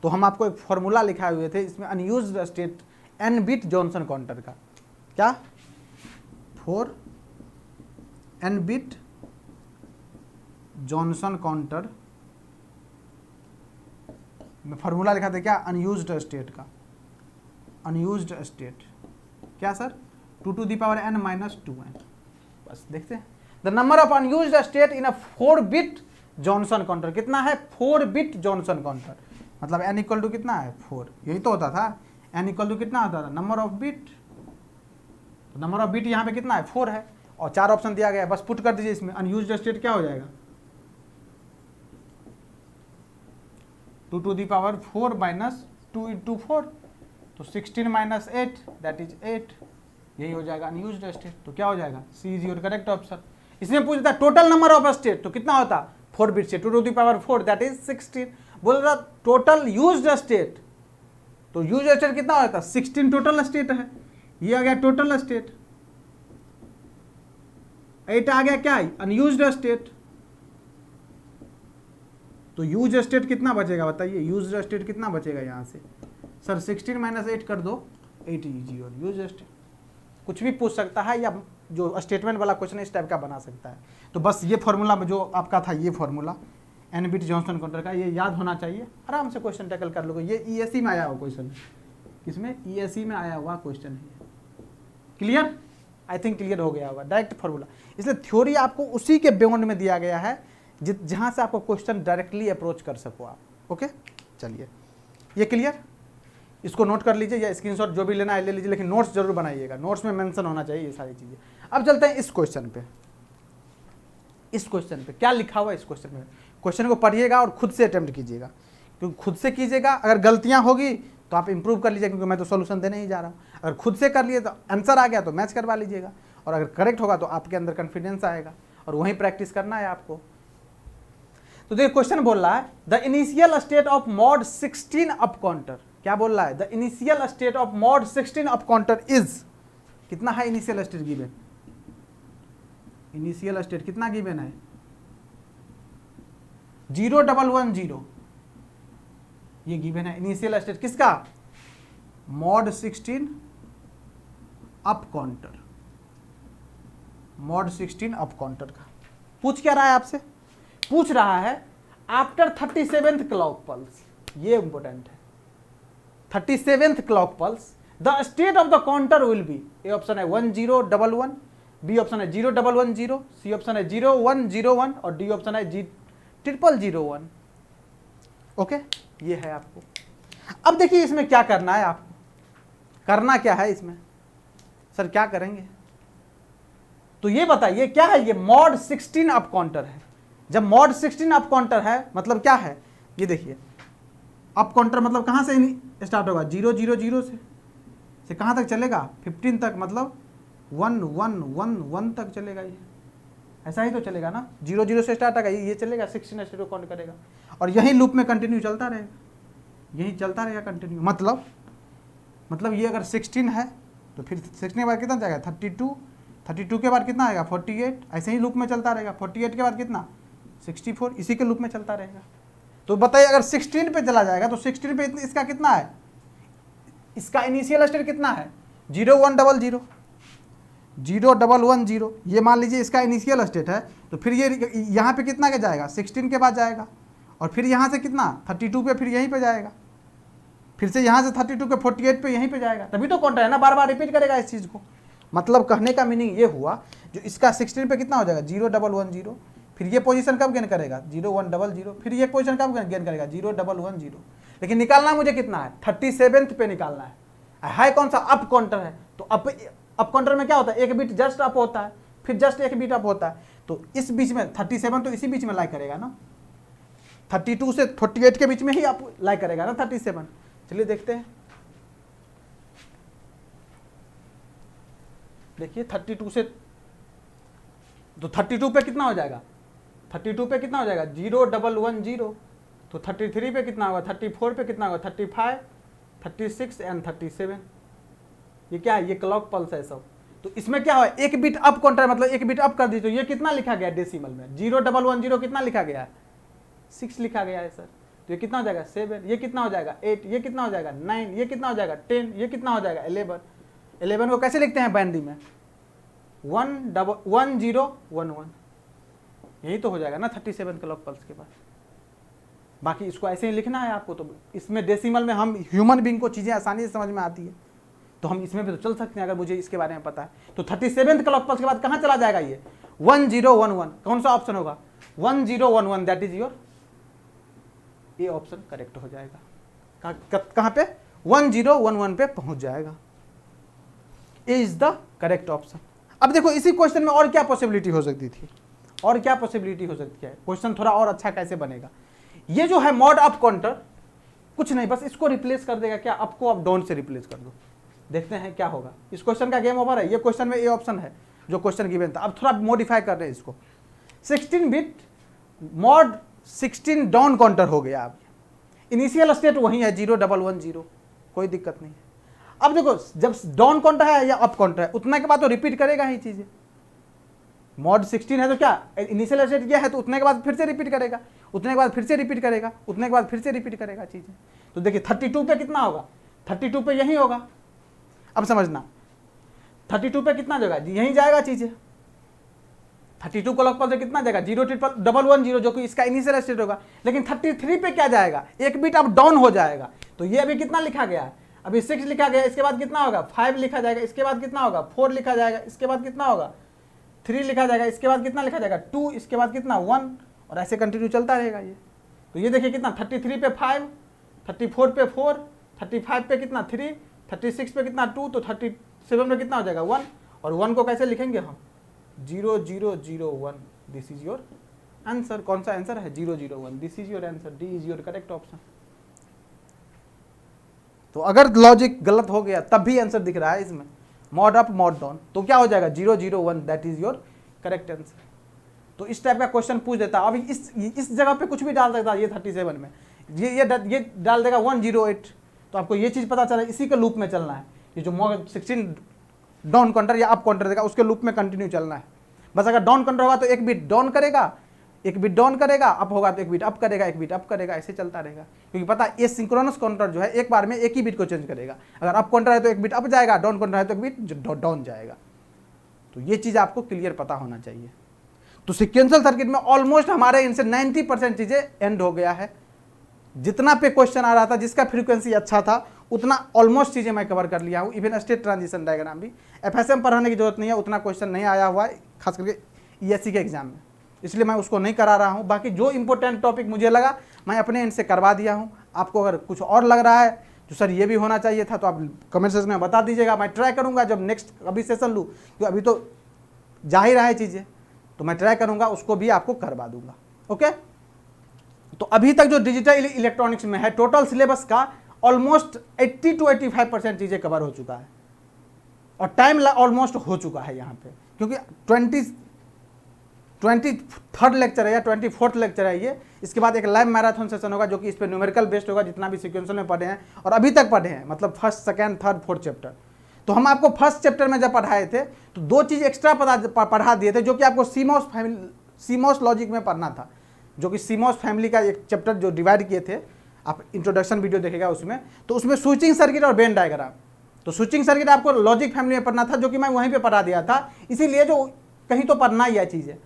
तो हम आपको एक फॉर्मूला लिखाए हुए थे, इसमें unused state n bit Johnson counter का, क्या 4 n बिट जॉनसन काउंटर में फॉर्मूला लिखा था क्या, अनयूज्ड स्टेट का। अनयूज्ड स्टेट क्या sir, 2 to the power n minus 2n। बस देखते हैं, the number of unused state in a 4 bit Johnson counter. कितना है 4 बिट जॉनसन काउंटर, मतलब n इक्वल टू कितना है 4, यही तो होता था। n इक्वल टू कितना होता था, number of bit. Number of bit यहाँ पे कितना है 4 है, और 4 ऑप्शन दिया गया है, बस पुट कर दीजिए इसमें। अनयूज्ड स्टेट क्या हो जाएगा 2 to the power 4 minus 2 into 4, तो 16 माइनस 8 दैट इज 8, यही हो जाएगा अनयूज्ड स्टेट। तो क्या हो जाएगा, सी इज योर करेक्ट ऑप्शन। इसमें पूछता है टोटल नंबर ऑफ स्टेट, तो कितना होता 4 बिट से 2 to the power 4 that is 16। बोल रहा टोटल यूज्ड स्टेट, तो यूज स्टेट कितना होता है 16 टोटल स्टेट है, ये आ गया टोटल स्टेट। 8 आ गया क्या, अनयूज्ड स्टेट। तो यूज स्टेट कितना बचेगा बताइए, यूज स्टेट कितना बचेगा यहाँ से सर, 16 माइनस 8 कर दो, 8 इजी। और यूज स्टेट कुछ भी पूछ सकता है, या जो स्टेटमेंट वाला क्वेश्चन इस टाइप का बना सकता है। तो बस ये फॉर्मूला में जो आपका था, ये formula n bit Johnson counter का, ये याद होना चाहिए, आराम से क्वेश्चन टैकल कर लोगे। ये ईएससी में आया हुआ क्वेश्चन, किसमें, ईएससी में आया हुआ क्वेश्चन है। क्लियर, आई थिंक क्लियर हो गया होगा, डायरेक्ट फॉर्मूला। इसलिए थ्योरी आपको उसी के बियॉन्ड में दिया गया है जहां से आपको क्वेश्चन डायरेक्टली अप्रोच कर सको आप। ओके, चलिए ये क्लियर, इसको नोट कर लीजिए या स्क्रीनशॉट जो भी लेना है ले लीजिए, लेकिन नोट्स जरूर बनाइएगा, नोट्स में मेंशन होना चाहिए ये सारी चीजें। अब चलते हैं इस क्वेश्चन पे। इस क्वेश्चन पे क्या लिखा हुआ है, इस क्वेश्चन में, क्वेश्चन को पढ़िएगा और खुद से अटेम्प्ट कीजिएगा, क्योंकि खुद से कीजिएगा, अगर गलतियां होगी तो आप इंप्रूव कर लीजिए, क्योंकि मैं तो सोल्यूशन देने ही जा रहा हूँ। अगर खुद से कर लिए तो आंसर आ गया तो मैच करवा लीजिएगा, और अगर करेक्ट होगा तो आपके अंदर कॉन्फिडेंस आएगा, और वहीं प्रैक्टिस करना है आपको। तो देखिए क्वेश्चन बोल रहा है the initial state of mod 16 up counter, क्या बोल रहा है, the initial state of mod 16 up counter is, कितना है initial state given, initial state कितना गिवन है, 0110, ये गिवन है इनिशियल स्टेट किसका, mod 16 up counter, mod 16 up counter का। पूछ क्या रहा है आपसे, पूछ रहा है आफ्टर 37th क्लॉक पल्स, ये इंपॉर्टेंट है, 37th clock pulse the state of the counter will be, A option है 1011, बी ऑप्शन है 0110, सी ऑप्शन है 0101 और डी ऑप्शन है 0001। ओके, ये है आपको। अब देखिए इसमें क्या करना है आपको, करना क्या है इसमें, सर क्या करेंगे, तो ये बताइए क्या है, ये मॉड 16 अप काउंटर है। जब मॉड 16 अप काउंटर है मतलब क्या है, ये देखिए अप काउंटर मतलब कहाँ से स्टार्ट होगा, 000 से कहाँ तक चलेगा, 15 तक, मतलब 1111 तक चलेगा, ये ऐसा ही तो चलेगा ना, 00 से स्टार्ट होगा, ये चलेगा 16 स्टेट को काउंट करेगा, और यही लूप में कंटिन्यू चलता रहेगा, यही चलता रहेगा कंटिन्यू। मतलब ये अगर 16 है तो फिर 16 के बाद कितना जाएगा, 32 के बाद कितना आएगा, 48, ऐसे ही लूप में चलता रहेगा, 48 के बाद कितना, 64, इसी के लूप में चलता रहेगा। तो बताइए अगर 16 पे चला जाएगा तो 16 पे इसका कितना है, इसका इनिशियल स्टेट कितना है, 0110, 0110, ये मान लीजिए इसका इनिशियल स्टेट है, तो फिर ये यहाँ पे कितना के जाएगा, 16 के बाद जाएगा, और फिर यहाँ से कितना 32 पे, फिर यहीं पे जाएगा, फिर से यहाँ से 32 के 48 पे यहीं पे जाएगा, तभी तो काउंटर है ना, बार बार रिपीट करेगा इस चीज़ को। मतलब कहने का मीनिंग ये हुआ, जो इसका 16 पे कितना हो जाएगा, 0110, फिर ये पोजीशन कब गेन करेगा, 0100, फिर ये पोजीशन कब गेन करेगा, 0110, लेकिन निकालना मुझे कितना है, 37th पे निकालना है कौन सा, अप काउंटर है, तो अप काउंटर में क्या होता है, एक बीट जस्ट अप होता है, फिर जस्ट एक बीट अप होता है, तो इस बीच में 37 तो इसी बीच में लाई करेगा ना, 32 से 48 के बीच में ही आप लाई करेगा ना 37। चलिए देखते हैं, देखिए 32 से, तो 32 पे कितना हो जाएगा, 32 पे कितना हो जाएगा, 0110, तो 33 पे कितना होगा, 34 पे कितना होगा, 35, 36 एंड 37, ये क्या है, ये क्लॉक पल्स है सब। तो इसमें क्या हुआ, एक बिट अप काउंटर, मतलब एक बिट अप कर दी, तो ये कितना लिखा गया डेसिमल में, 0110 कितना लिखा गया है, 6 लिखा गया है सर, तो ये कितना हो जाएगा 7, ये कितना हो जाएगा 8, ये कितना हो जाएगा 9, ये कितना हो जाएगा 10, ये कितना हो जाएगा 11। 11 को कैसे लिखते हैं बाइनरी में, 1011, यही तो हो जाएगा ना 37 क्लॉक पल्स के बाद। बाकी इसको ऐसे ही लिखना है आपको, तो इसमें डेसिमल में हम ह्यूमन बीइंग को चीज़ें आसानी से समझ में आती है, तो हम इसमें भी तो चल सकते हैं अगर मुझे इसके बारे में पता है। तो 37th क्लॉक पल्स के बाद कहाँ चला जाएगा ये, 1011, कौन सा ऑप्शन होगा, 1011, that is your A option correct हो जाएगा। कहाँ पे, 1011 पे पहुंच जाएगा, ए इज द करेक्ट ऑप्शन। अब देखो इसी क्वेश्चन में और क्या पॉसिबिलिटी हो सकती थी, और क्या पॉसिबिलिटी हो सकती है, क्वेश्चन थोड़ा और अच्छा कैसे बनेगा। ये जो है मॉड अप काउंटर कुछ नहीं, बस इसको रिप्लेस कर देगा, क्या अप को आप डाउन से रिप्लेस कर दो, देखते हैं क्या होगा। इस क्वेश्चन का गेम ओवर है, ये क्वेश्चन में ए ऑप्शन है जो क्वेश्चन गिवन था, अब थोड़ा मॉडिफाई कर रहे हैं इसको, 16 बिट मॉड 16 डाउन काउंटर हो गया। अब इनिशियल स्टेट वही है 0110, कोई दिक्कत नहीं है। अब देखो जब डाउन काउंटर है या अप काउंटर है, उतना के बाद तो रिपीट करेगा ही चीजें, मॉड 16 है तो क्या इनिशियल स्टेट यह है, तो उतने के बाद फिर से रिपीट करेगा, उतने के बाद फिर से रिपीट करेगा, उतने के बाद फिर से रिपीट करेगा चीजें। तो देखिए 32 पे कितना होगा, 32 पे यही होगा, अब समझना 32 पे कितना जाएगा, यहीं जाएगा चीजें, 32 को लॉग से कितना जाएगा 0.110 जो कि इसका इनिशियल स्टेट होगा, लेकिन 33 पे क्या जाएगा, एक बिट अब डाउन हो जाएगा। तो ये अभी कितना लिखा गया है, अभी 6 लिखा गया, इसके बाद कितना होगा 5 लिखा जाएगा, इसके बाद कितना होगा 4 लिखा जाएगा, इसके बाद कितना होगा 3 लिखा जाएगा, इसके बाद कितना लिखा जाएगा 2, इसके बाद कितना 1, और ऐसे कंटिन्यू चलता रहेगा ये। तो ये देखिए कितना 33 पे 5, 34 पे 4, 35 पे कितना 3, 36 पे कितना 2, तो 37 पे कितना हो जाएगा 1, और 1 को कैसे लिखेंगे हम 0001। This is your answer. कौन सा आंसर है 001, this is your answer, D is your correct option. तो अगर लॉजिक गलत हो गया तब भी आंसर दिख रहा है इसमें, मॉड अप मॉड डाउन, तो क्या हो जाएगा 001, that is your correct answer. तो इस टाइप का क्वेश्चन पूछ देता है। अभी इस जगह पे कुछ भी डाल सकता है, ये 37 में ये डाल देगा 108, तो आपको ये चीज पता चला इसी के लूप में चलना है। ये जो 16 डाउन काउंटर या अप काउंटर देगा उसके लूप में कंटिन्यू चलना है। बस अगर डाउन काउंटर होगा तो एक बिट डाउन करेगा, एक बिट डाउन करेगा, अप होगा तो एक बिट अप करेगा, एक बिट अप करेगा, ऐसे चलता रहेगा। क्योंकि पता है एसिंक्रोनस काउंटर जो है एक बार में एक ही बिट को चेंज करेगा। अगर अप काउंटर है तो एक बिट अप जाएगा, डाउन काउंटर है तो एक बिट डाउन जाएगा। तो ये चीज आपको क्लियर पता होना चाहिए। तो सिक्वेंशियल सर्किट में ऑलमोस्ट हमारे इनसे 90% चीजें एंड हो गया है। जितना पे क्वेश्चन आ रहा था, जिसका फ्रीक्वेंसी अच्छा था, उतना ऑलमोस्ट चीजें मैं कवर कर लिया हूँ। इवन स्टेट ट्रांजिशन डायग्राम भी एफएसएम पढ़ाने की जरूरत नहीं है, उतना क्वेश्चन नहीं आया हुआ है खास करके ईएससी के एग्जाम में, इसलिए मैं उसको नहीं करा रहा हूँ। बाकी जो इंपॉर्टेंट टॉपिक मुझे लगा मैं अपने एंड से करवा दिया हूँ। आपको अगर कुछ और लग रहा है तो सर ये भी होना चाहिए था, तो आप कमेंट सेक्शन में बता दीजिएगा। मैं ट्राई करूँगा जब नेक्स्ट अभी सेशन लूँ, क्योंकि अभी तो जा ही रहा है चीज़ें, तो मैं ट्राई करूँगा उसको भी आपको करवा दूंगा। ओके, तो अभी तक जो डिजिटल इलेक्ट्रॉनिक्स में है टोटल सिलेबस का ऑलमोस्ट 80 to 85% चीज़ें कवर हो चुका है, और टाइम ऑलमोस्ट हो चुका है यहाँ पे, क्योंकि 23rd लेक्चर है या 24th लेक्चर है ये। इसके बाद एक लाइव मैराथन सेशन होगा जो कि इस पर न्यूमेरिकल बेस्ड होगा, जितना भी सीक्वेंशियल में पढ़े हैं और अभी तक पढ़े हैं, मतलब first, second, third, fourth chapter. तो हम आपको फर्स्ट चैप्टर में जब पढ़ाए थे तो 2 चीज़ एक्स्ट्रा पढ़ा दिए थे, जो कि आपको सीमॉस लॉजिक में पढ़ना था, जो कि सीमॉस फैमिली का एक चैप्टर जो डिवाइड किए थे, आप इंट्रोडक्शन वीडियो देखेगा उसमें। तो उसमें स्विचिंग सर्किट और वेन डायग्राम, तो स्विचिंग सर्किट आपको लॉजिक फैमिली में पढ़ना था, जो कि मैं वहीं पे पढ़ा दिया था। इसीलिए जो कहीं तो पढ़ना ही है चीज़ें,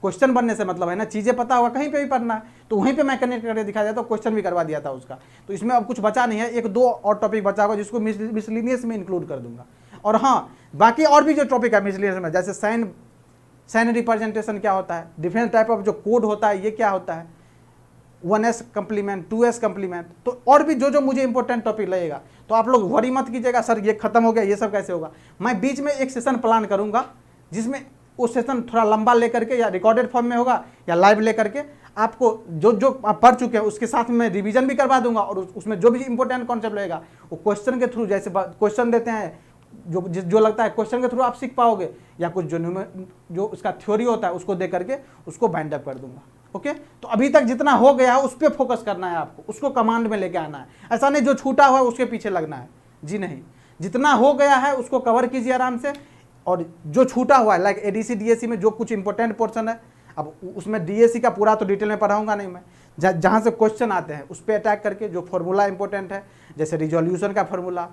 क्वेश्चन बनने से मतलब है ना, चीज़ें पता होगा कहीं पे भी पढ़ना है, तो वहीं पे मैं कनेक्ट करके दिखा दिया, तो क्वेश्चन भी करवा दिया था उसका। तो इसमें अब कुछ बचा नहीं है, 1-2 और टॉपिक बचा होगा जिसको मिसलिनियस में इंक्लूड कर दूंगा। और हाँ, बाकी और भी जो टॉपिक है मिसलिनियस में, जैसे साइन रिप्रेजेंटेशन क्या होता है, डिफरेंट टाइप ऑफ जो कोड होता है ये क्या होता है, 1s कंप्लीमेंट, 2s कंप्लीमेंट, तो और भी जो मुझे इंपॉर्टेंट टॉपिक लगेगा, तो आप लोग वरी मत कीजिएगा सर ये खत्म हो गया, ये सब कैसे होगा। मैं बीच में एक सेशन प्लान करूंगा जिसमें वो सेशन थोड़ा लंबा लेकर के, या रिकॉर्डेड फॉर्म में होगा या लाइव लेकर के, आपको जो आप पढ़ चुके हैं उसके साथ में रिवीजन भी करवा दूंगा, और उसमें जो भी इंपॉर्टेंट कॉन्सेप्ट लगेगा वो क्वेश्चन के थ्रू, जैसे क्वेश्चन देते हैं जो लगता है क्वेश्चन के थ्रू आप सीख पाओगे, या कुछ जो उसका थ्योरी होता है उसको दे करके उसको बाइंड अप कर दूंगा। ओके, तो अभी तक जितना हो गया है उस पर फोकस करना है आपको, उसको कमांड में लेके आना है। ऐसा नहीं जो छूटा हुआ है उसके पीछे लगना है, जी नहीं, जितना हो गया है उसको कवर कीजिए आराम से। और जो छूटा हुआ है लाइक एडीसी डीएससी में जो कुछ इंपॉर्टेंट पोर्शन है, अब उसमें डीएससी का पूरा तो डिटेल में पढ़ाऊंगा नहीं मैं, जहाँ से क्वेश्चन आते हैं उस पर अटैक करके, जो फॉर्मूला इंपॉर्टेंट है जैसे रिजोल्यूशन का फॉर्मूला,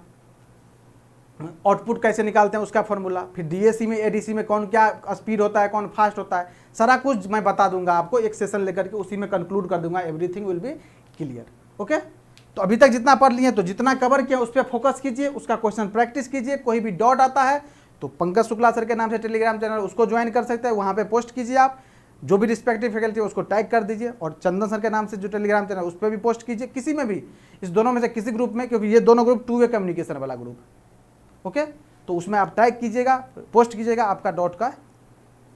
आउटपुट कैसे निकालते हैं उसका फॉर्मूला, फिर डीएससी में एडीसी में कौन क्या स्पीड होता है, कौन फास्ट होता है, सारा कुछ मैं बता दूंगा आपको एक सेशन लेकर के, उसी में कंक्लूड कर दूंगा, everything will be clear. Okay, तो अभी तक जितना पढ़ लिए तो जितना कवर किया उस पर फोकस कीजिए, उसका क्वेश्चन प्रैक्टिस कीजिए। कोई भी डाउट आता है तो पंकज शुक्ला सर के नाम से टेलीग्राम चैनल उसको ज्वाइन कर सकते हैं, वहाँ पे पोस्ट कीजिए आप, जो भी रिस्पेक्टिव फैकल्टी है उसको टैग कर दीजिए, और चंदन सर के नाम से जो टेलीग्राम चैनल उस पर भी पोस्ट कीजिए, किसी में भी, इस दोनों में से किसी ग्रुप में, क्योंकि ये दोनों ग्रुप 2 वे कम्युनिकेशन वाला ग्रुप है। ओके, तो उसमें आप टैग कीजिएगा, पोस्ट कीजिएगा, आपका डाउट का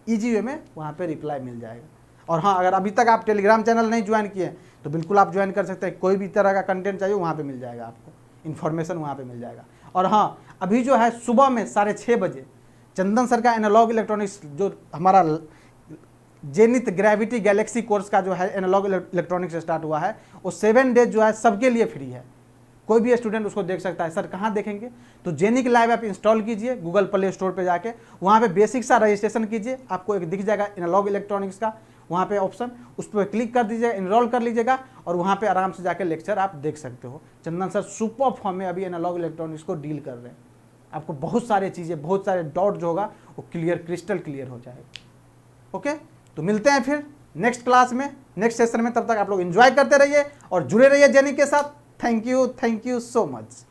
ईजी वे में वहाँ पे रिप्लाई मिल जाएगा। और हाँ, अगर अभी तक आप टेलीग्राम चैनल नहीं ज्वाइन किए तो बिल्कुल आप ज्वाइन कर सकते हैं, कोई भी तरह का कंटेंट चाहिए वहाँ पे मिल जाएगा, आपको इन्फॉर्मेशन वहाँ पे मिल जाएगा। और हाँ, अभी जो है सुबह में 6:30 बजे चंदन सर का एनालॉग इलेक्ट्रॉनिक्स, जो हमारा जेनिथ ग्रेविटी गैलेक्सी कोर्स का जो है एनालॉग इलेक्ट्रॉनिक्स स्टार्ट हुआ है, वो 7 डेज जो है सबके लिए फ्री है, कोई भी स्टूडेंट उसको देख सकता है। सर कहाँ देखेंगे, तो जेनिक लाइव ऐप इंस्टॉल कीजिए गूगल प्ले स्टोर पे जाके, वहाँ पे बेसिक सा रजिस्ट्रेशन कीजिए, आपको एक दिख जाएगा एनालॉग इलेक्ट्रॉनिक्स का वहाँ पे ऑप्शन, उस पर क्लिक कर दीजिएगा, इनरोल कर लीजिएगा, और वहाँ पे आराम से जाके लेक्चर आप देख सकते हो। चंदन सर सुपर फॉर्म में अभी एनालॉग इलेक्ट्रॉनिक्स को डील कर रहे हैं, आपको बहुत सारी चीज़ें, बहुत सारे डाउट जो होगा वो क्लियर, क्रिस्टल क्लियर हो जाएगा। ओके, तो मिलते हैं फिर नेक्स्ट क्लास में, नेक्स्ट सेशन में। तब तक आप लोग एंजॉय करते रहिए और जुड़े रहिए जर्नी के साथ। Thank you so much.